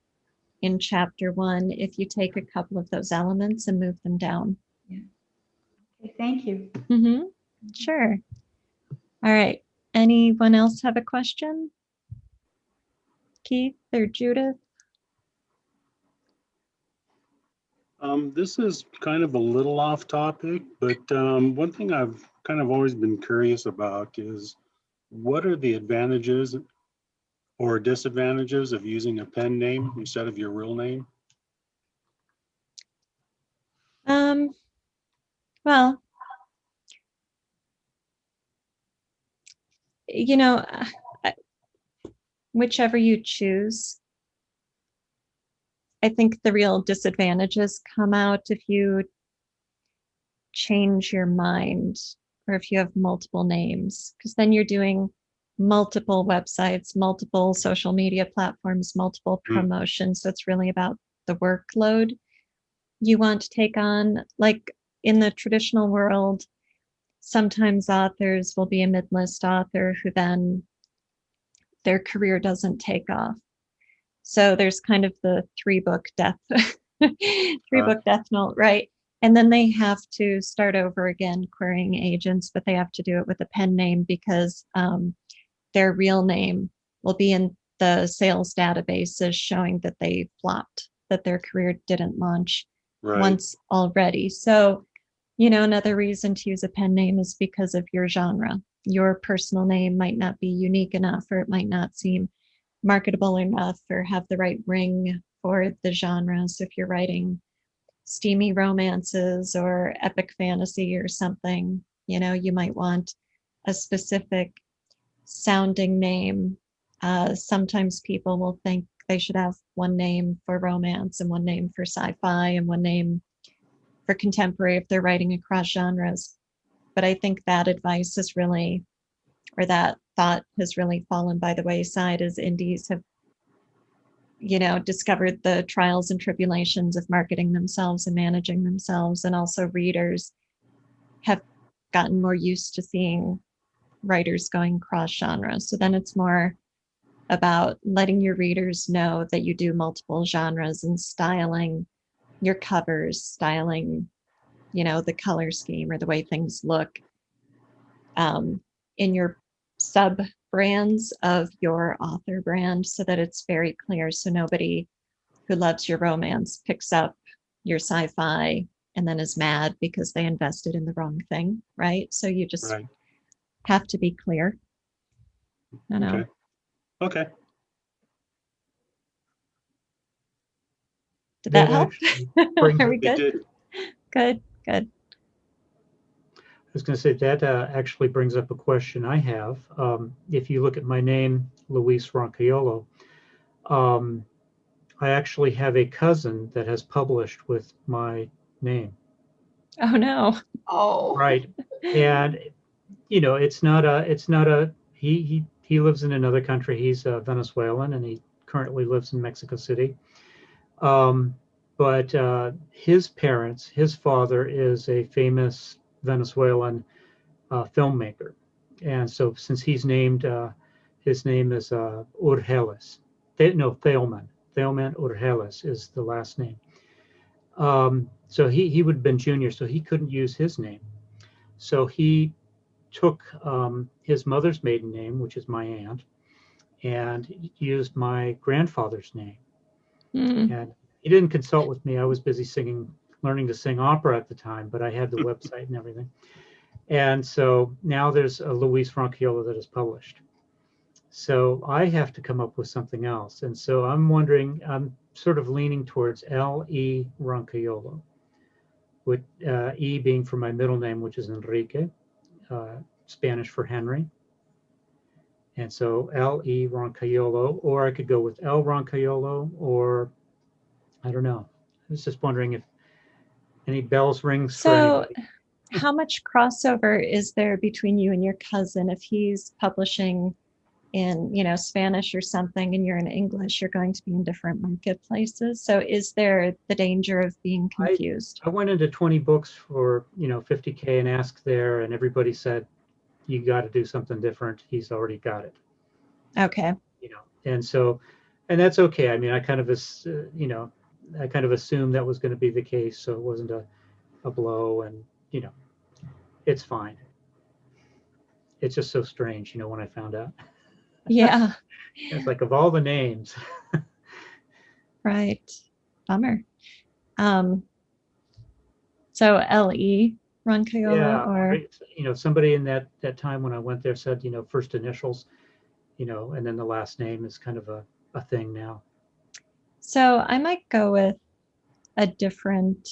in chapter 1 if you take a couple of those elements and move them down. Okay, thank you. Sure. All right. Anyone else have a question? Keith or Judith? This is kind of a little off topic, but one thing I've kind of always been curious about is what are the advantages or disadvantages of using a pen name instead of your real name? Well, whichever you choose, I think the real disadvantages come out if you change your mind or if you have multiple names, because then you're doing multiple websites, multiple social media platforms, multiple promotions. So it's really about the workload you want to take on. Like in the traditional world, sometimes authors will be a mid-list author who then their career doesn't take off. So there's kind of the 3-book death, 3-book death note, right? And then they have to start over again querying agents, but they have to do it with a pen name because their real name will be in the sales databases showing that they flopped, that their career didn't launch once already. So, another reason to use a pen name is because of your genre. Your personal name might not be unique enough, or it might not seem marketable enough or have the right ring for the genre. So if you're writing steamy romances or epic fantasy or something, you might want a specific sounding name. Sometimes people will think they should have one name for romance and one name for sci-fi and one name for contemporary if they're writing across genres. But I think that advice is really, or that thought has really fallen by the wayside as indies have, discovered the trials and tribulations of marketing themselves and managing themselves. And also readers have gotten more used to seeing writers going cross genres. So then it's more about letting your readers know that you do multiple genres and styling your covers, styling, the color scheme or the way things look in your sub brands of your author brand, so that it's very clear. So nobody who loves your romance picks up your sci-fi and then is mad because they invested in the wrong thing, right? So you just Right. have to be clear. I know. Okay. Okay. Did that help? actually brings Are we up- It good? did. Good, good. I was going to say that actually brings up a question I have. If you look at my name, Luis Roncagliolo, I actually have a cousin that has published with my name. Oh no. Oh. Right. And it's not a he lives in another country. He's Venezuelan and he currently lives in Mexico City. But his parents, his father is a famous Venezuelan filmmaker. And so since he's named, his name is Urgeles. Thelman. Thelman Urgeles is the last name. So he would have been junior, so he couldn't use his name. So he took his mother's maiden name, which is my aunt, and used my grandfather's name. Hmm. And he didn't consult with me. I was busy learning to sing opera at the time, but I had the website and everything. And so now there's a Luis Roncagliolo that is published. So I have to come up with something else. And so I'm wondering, I'm sort of leaning towards L.E. Roncagliolo, with E being for my middle name, which is Enrique, Spanish for Henry. And so L.E. Roncagliolo, or I could go with L. Roncagliolo, or I don't know. I was just wondering if any bells rings for So anybody. how much crossover is there between you and your cousin? If he's publishing in, Spanish or something and you're in English, you're going to be in different marketplaces. So is there the danger of being confused? I went into 20 books for, $50K and asked there, and everybody said, you got to do something different. He's already got it. Okay. And so, and that's okay. I mean, I kind of assumed that was going to be the case. So it wasn't a blow, and, it's fine. It's just so strange, when I found out. Yeah. It's like, of all the names. Right. Bummer. So L.E. Roncagliolo or somebody in that time when I went there said, first initials, and then the last name is kind of a thing now. so I might go with a different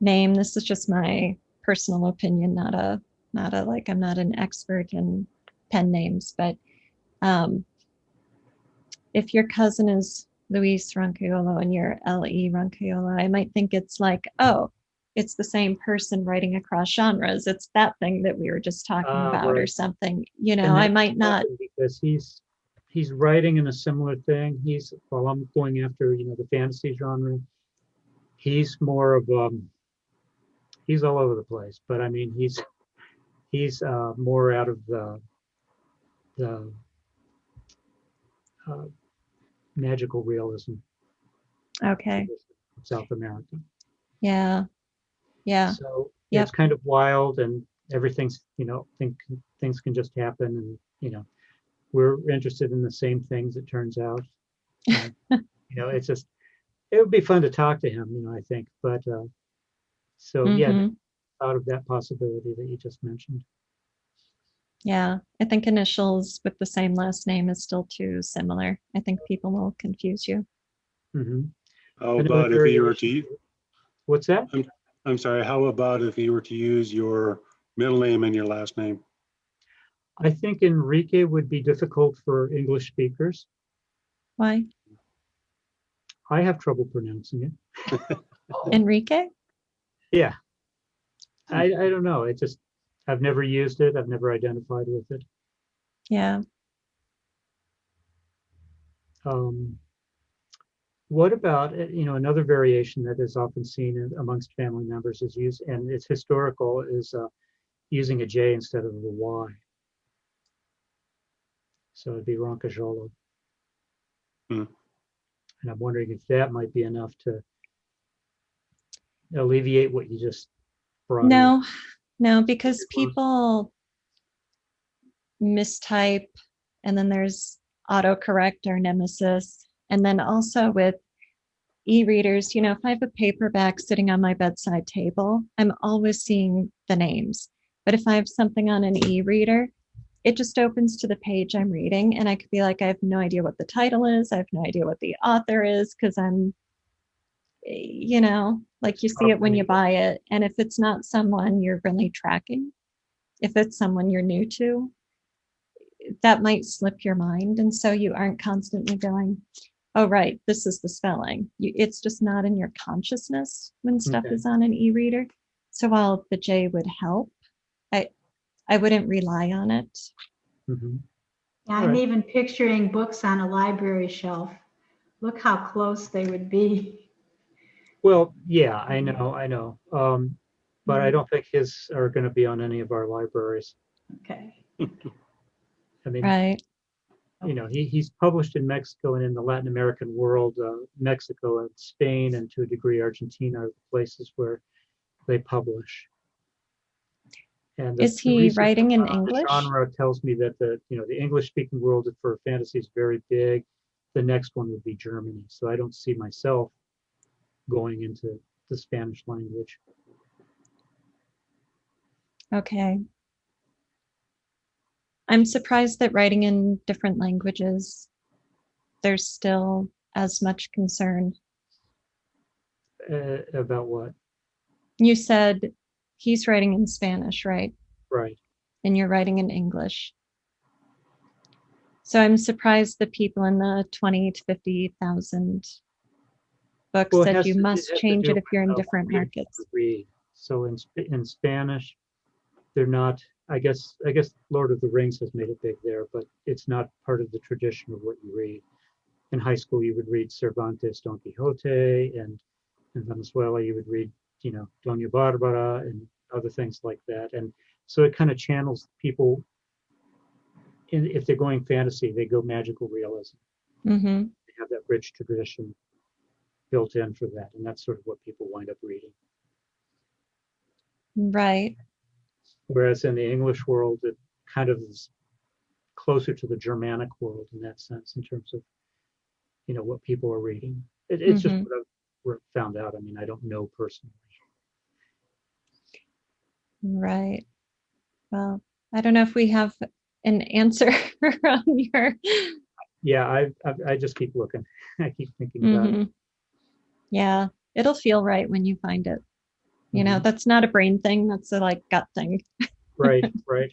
name. This is just my personal opinion, not a like, I'm not an expert in pen names, but if your cousin is Luis Roncagliolo and you're L.E. Roncagliolo, I might think it's like, oh, it's the same person writing across genres. It's that thing that we were just talking about or Right. something. And I that's might not. because he's writing in a similar thing. While I'm going after, the fantasy genre, he's more of he's all over the place, but I mean, he's more out of the magical realism Okay. of South America. Yeah. Yeah. So Yep. it's kind of wild, and everything's, things can just happen, and we're interested in the same things, it turns out. And, it's just, it would be fun to talk to him, I think. But so yeah, Mhm. out of that possibility that you just mentioned. Yeah. I think initials with the same last name is still too similar. I think people will confuse you. Mm-hmm. How about if you were to, What's that? I'm sorry, how about if you were to use your middle name and your last name? I think Enrique would be difficult for English speakers. Why? I have trouble pronouncing it. Oh. Enrique? Yeah, I don't know. I've never used it. I've never identified with it. Yeah. What about, another variation that is often seen amongst family members is use, and it's historical, is using a J instead of a Y. So it'd be Roncajolo. Hmm. And I'm wondering if that might be enough to alleviate what you just brought up. No, because people mistype, and then there's autocorrect or nemesis. And then also with e-readers, if I have a paperback sitting on my bedside table, I'm always seeing the names. But if I have something on an e-reader, it just opens to the page I'm reading, and I could be like, I have no idea what the title is. I have no idea what the author is, because I'm, like you see it when you buy it. And if it's not someone you're really tracking, if it's someone you're new to, that might slip your mind. And so you aren't constantly going, oh, right, this is the spelling. It's just not in your consciousness when stuff Okay. is on an e-reader. So while the J would help, I wouldn't rely on it. Mm-hmm. Yeah, All I'm right. even picturing books on a library shelf. Look how close they would be. Well, yeah, I know. But I don't think his are going to be on any of our libraries. Okay. I mean, Right. he's published in Mexico and in the Latin American world. Mexico and Spain, and to a degree Argentina, are the places where they publish. And Is the he research writing in on the English? genre tells me that the English-speaking world for fantasy is very big. The next one would be Germany. So I don't see myself going into the Spanish language. Okay. I'm surprised that writing in different languages, there's still as much concern. About what? You said he's writing in Spanish, right? Right. And you're writing in English. So I'm surprised the people in the 20 to 50,000 books Well, said you must has to change do it if you're in with different what you're able markets. to read. So in Spanish, they're not. I guess Lord of the Rings has made it big there, but it's not part of the tradition of what you read. In high school, you would read Cervantes, Don Quixote, and in Venezuela, you would read, Doña Barbara and other things like that. And so it kind of channels people. If they're going fantasy, they go magical realism. Mm-hmm. They have that rich tradition built in for that, and that's sort of what people wind up reading. Right. Whereas in the English world, it kind of is closer to the Germanic world in that sense, in terms of what people are reading. It's just Mm-hmm. what I've found out. I mean, I don't know personally. Right. Well, I don't know if we have an answer on your. Yeah, I just keep looking. I keep thinking about it. Mhm. Yeah, it'll feel right when you find it. Mhm. That's not a brain thing, that's a gut thing. Right, right.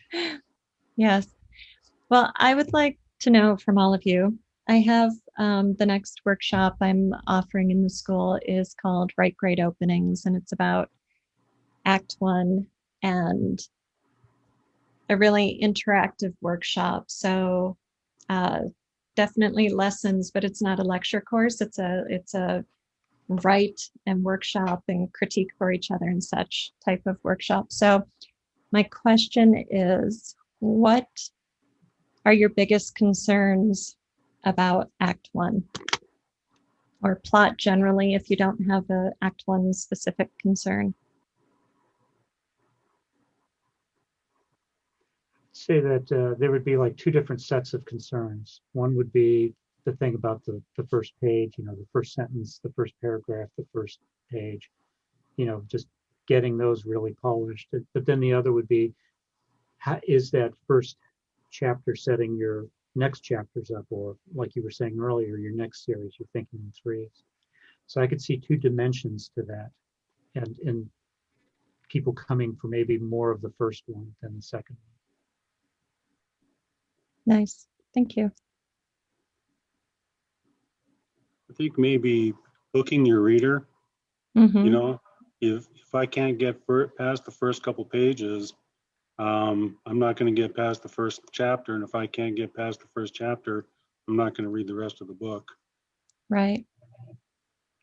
Yes. Well, I would like to know from all of you. I have the next workshop I'm offering in the school is called Write Great Openings, and it's about Act One and a really interactive workshop. So definitely lessons, but it's not a lecture course. It's a write and workshop and critique for each other and such type of workshop. So my question is, what are your biggest concerns about Act One or plot generally if you don't have a Act One specific concern? Say that there would be like two different sets of concerns. One would be the thing about the first page, the first sentence, the first paragraph, the first page, just getting those really polished. But then the other would be, how is that first chapter setting your next chapters up, or like you were saying earlier, your next series, you're thinking in threes. So I could see two dimensions to that, and people coming for maybe more of the first one than the second one. Nice. Thank you. I think maybe booking your reader, Mm-hmm. if I can't get past the first couple pages, I'm not going to get past the first chapter. And if I can't get past the first chapter, I'm not going to read the rest of the book. Right.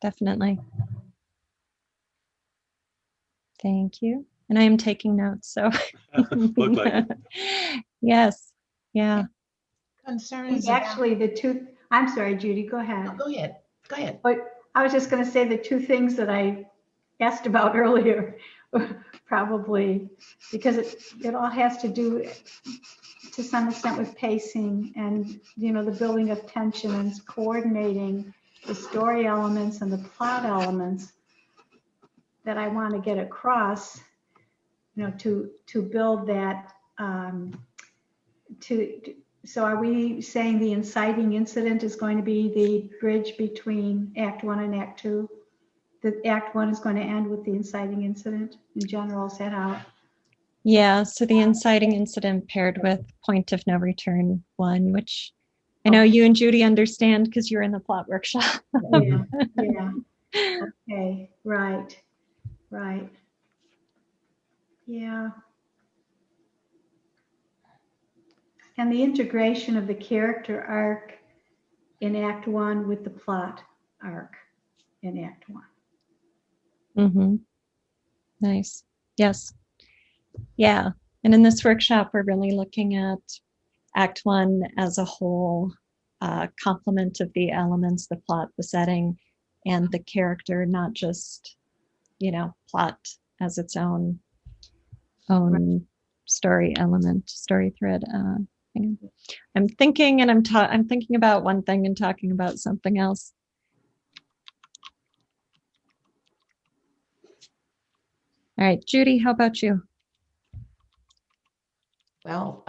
Definitely. Thank you. And I am taking notes, so. Look like it. Yes. Yeah. Concerns. Actually, I'm sorry, Judy, go ahead. Go ahead. Go ahead. But I was just going to say the two things that I asked about earlier, probably, because it all has to do to some extent with pacing and, the building of tension and coordinating the story elements and the plot elements that I want to get across, to build that, so are we saying the inciting incident is going to be the bridge between Act 1 and Act 2? That Act 1 is going to end with the inciting incident in general, is that how? Yeah, so the inciting incident paired with point of no return 1, which I know you and Judy understand because you're in the plot workshop. Yeah. Okay, right. Yeah. And the integration of the character arc in Act 1 with the plot arc in Act 1. Mm-hmm. Nice. Yes. Yeah. And in this workshop, we're really looking at Act 1 as a whole, complement of the elements, the plot, the setting, and the character, not just, plot as its own story element, story thread. I'm thinking, and I'm thinking about one thing and talking about something else. All right, Judy, how about you? Well,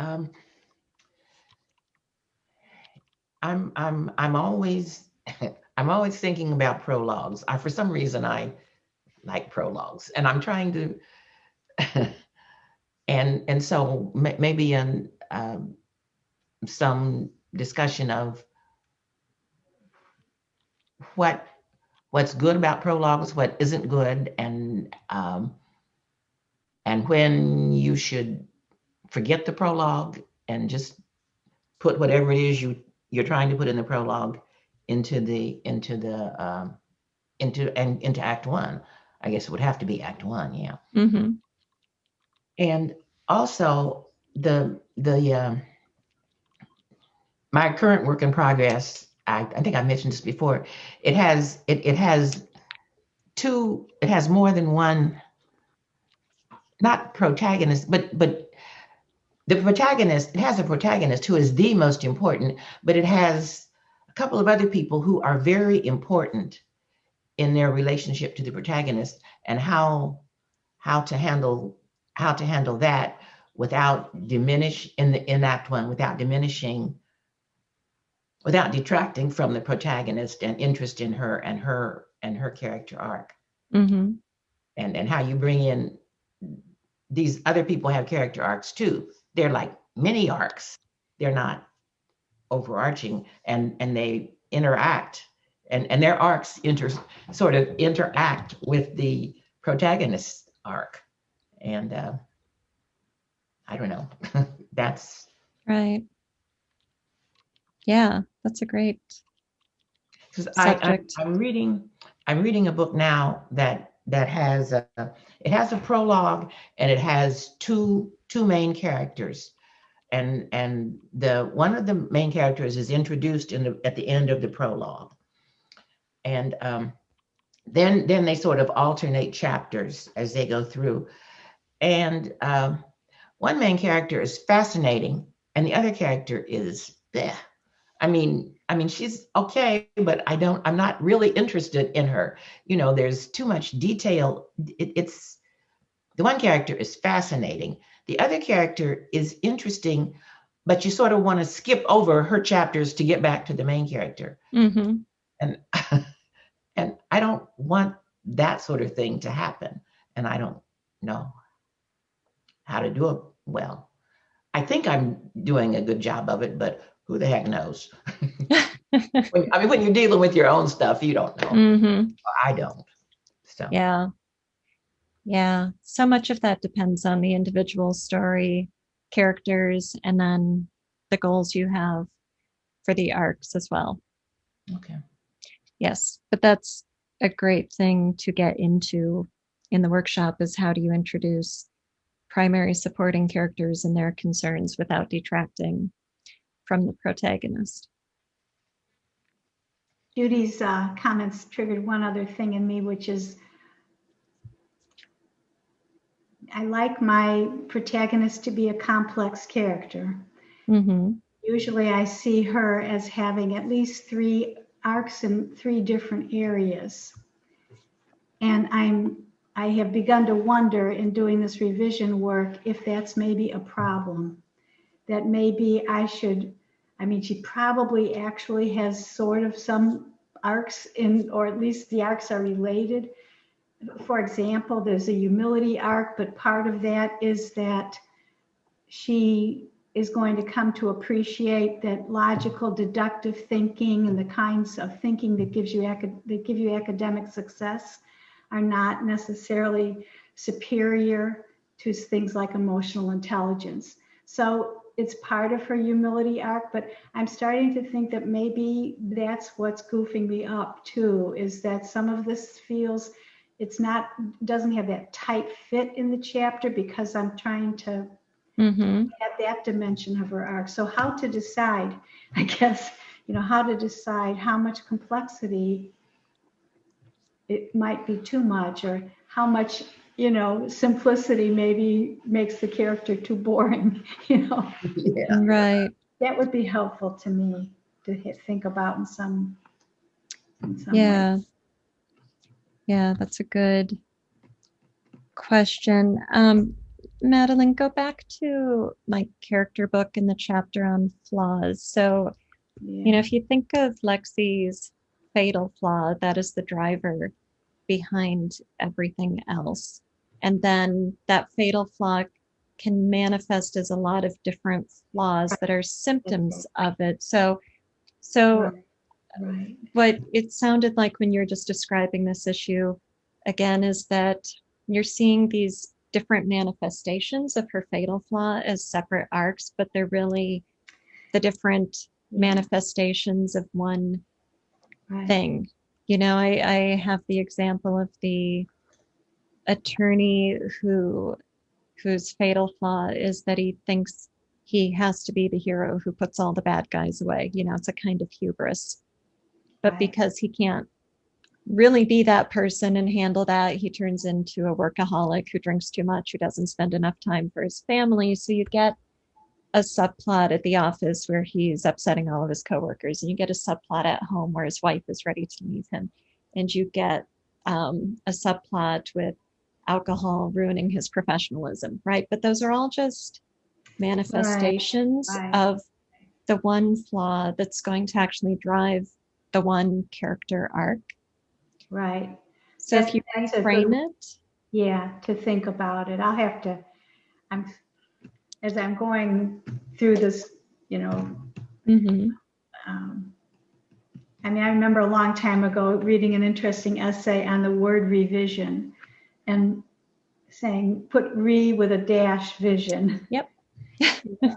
I'm always I'm always thinking about prologues. For some reason I like prologues, and I'm trying to and so maybe in some discussion of what's good about prologues, what isn't good, and when you should forget the prologue and just put whatever it is you're trying to put in the prologue into Act 1. I guess it would have to be Act 1, yeah. Mm-hmm. And also my current work in progress, I think I mentioned this before, it has more than one, not protagonist, but the protagonist, it has a protagonist who is the most important, but it has a couple of other people who are very important in their relationship to the protagonist, and how to handle that without in Act 1, without detracting from the protagonist and interest in her and her character arc. Mm-hmm. And how you bring in these other people have character arcs too. They're like mini arcs. They're not overarching, and they interact, and their arcs sort of interact with the protagonist's arc. And I don't know. That's right. Yeah, that's a great subject. I'm reading a book now that has it has a prologue, and it has two main characters, and the one of the main characters is introduced at the end of the prologue, and then they sort of alternate chapters as they go through, and one main character is fascinating, and the other character is bleh. I mean, she's okay, but I'm not really interested in her. There's too much detail. It's the one character is fascinating. The other character is interesting, but you sort of want to skip over her chapters to get back to the main character. Mm-hmm. And I don't want that sort of thing to happen. And I don't know how to do it well. I think I'm doing a good job of it, but who the heck knows? When you're dealing with your own stuff, you don't know. Mm-hmm. I don't. So yeah. Yeah, so much of that depends on the individual story, characters, and then the goals you have for the arcs as well. Okay. Yes, but that's a great thing to get into in the workshop is how do you introduce primary supporting characters and their concerns without detracting from the protagonist. Judy's comments triggered one other thing in me, which is I like my protagonist to be a complex character. Mm-hmm. Usually I see her as having at least 3 arcs in 3 different areas. And I have begun to wonder in doing this revision work if that's maybe a problem. That maybe she probably actually has sort of some arcs in, or at least the arcs are related. For example, there's a humility arc, but part of that is that she is going to come to appreciate that logical deductive thinking and the kinds of thinking that give you academic success are not necessarily superior to things like emotional intelligence. So it's part of her humility arc, but I'm starting to think that maybe that's what's goofing me up too, is that some of this feels doesn't have that tight fit in the chapter because I'm trying to at that dimension of her arc. So how to decide, I guess, how to decide how much complexity it might be too much, or how much, simplicity maybe makes the character too boring, Yeah. Right. That would be helpful to me to think about in some way. Yeah. Yeah, that's a good question. Madeline, go back to my character book in the chapter on flaws. So, Yeah. if you think of Lexi's fatal flaw, that is the driver behind everything else. And then that fatal flaw can manifest as a lot of different flaws that are symptoms of it. So Right. what it sounded like when you're just describing this issue again is that you're seeing these different manifestations of her fatal flaw as separate arcs, but they're really the different manifestations of one Right. thing. I have the example of the attorney whose fatal flaw is that he thinks he has to be the hero who puts all the bad guys away. It's a kind of hubris. But Right. because he can't really be that person and handle that, he turns into a workaholic who drinks too much, who doesn't spend enough time for his family. So you get a subplot at the office where he's upsetting all of his coworkers, and you get a subplot at home where his wife is ready to leave him, and you get a subplot with alcohol ruining his professionalism, right? But those are all just manifestations Right. of the one flaw that's going to actually drive the one character arc. Right. So if you reframe it, to think about it, I'll have to, as I'm going through this, I remember a long time ago reading an interesting essay on the word revision and saying, put re with a dash vision. Yep.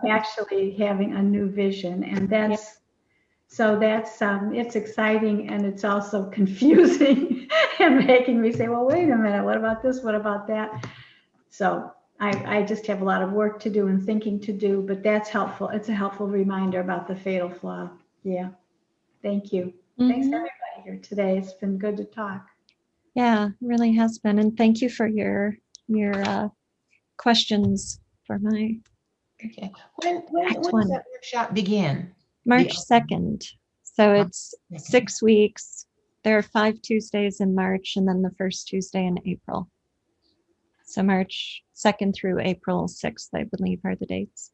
Actually having a new vision. And it's exciting, and it's also confusing and making me say, well, wait a minute, what about this? What about that? So I just have a lot of work to do and thinking to do, but that's helpful. It's a helpful reminder about the fatal flaw. Yeah. Thank you. Thanks everybody here today. It's been good to talk. Yeah, it really has been. And thank you for your questions for my Okay. When does that workshop begin? March 2nd. So it's 6 weeks. There are 5 Tuesdays in March and then the first Tuesday in April. So March 2nd through April 6th, I believe, are the dates.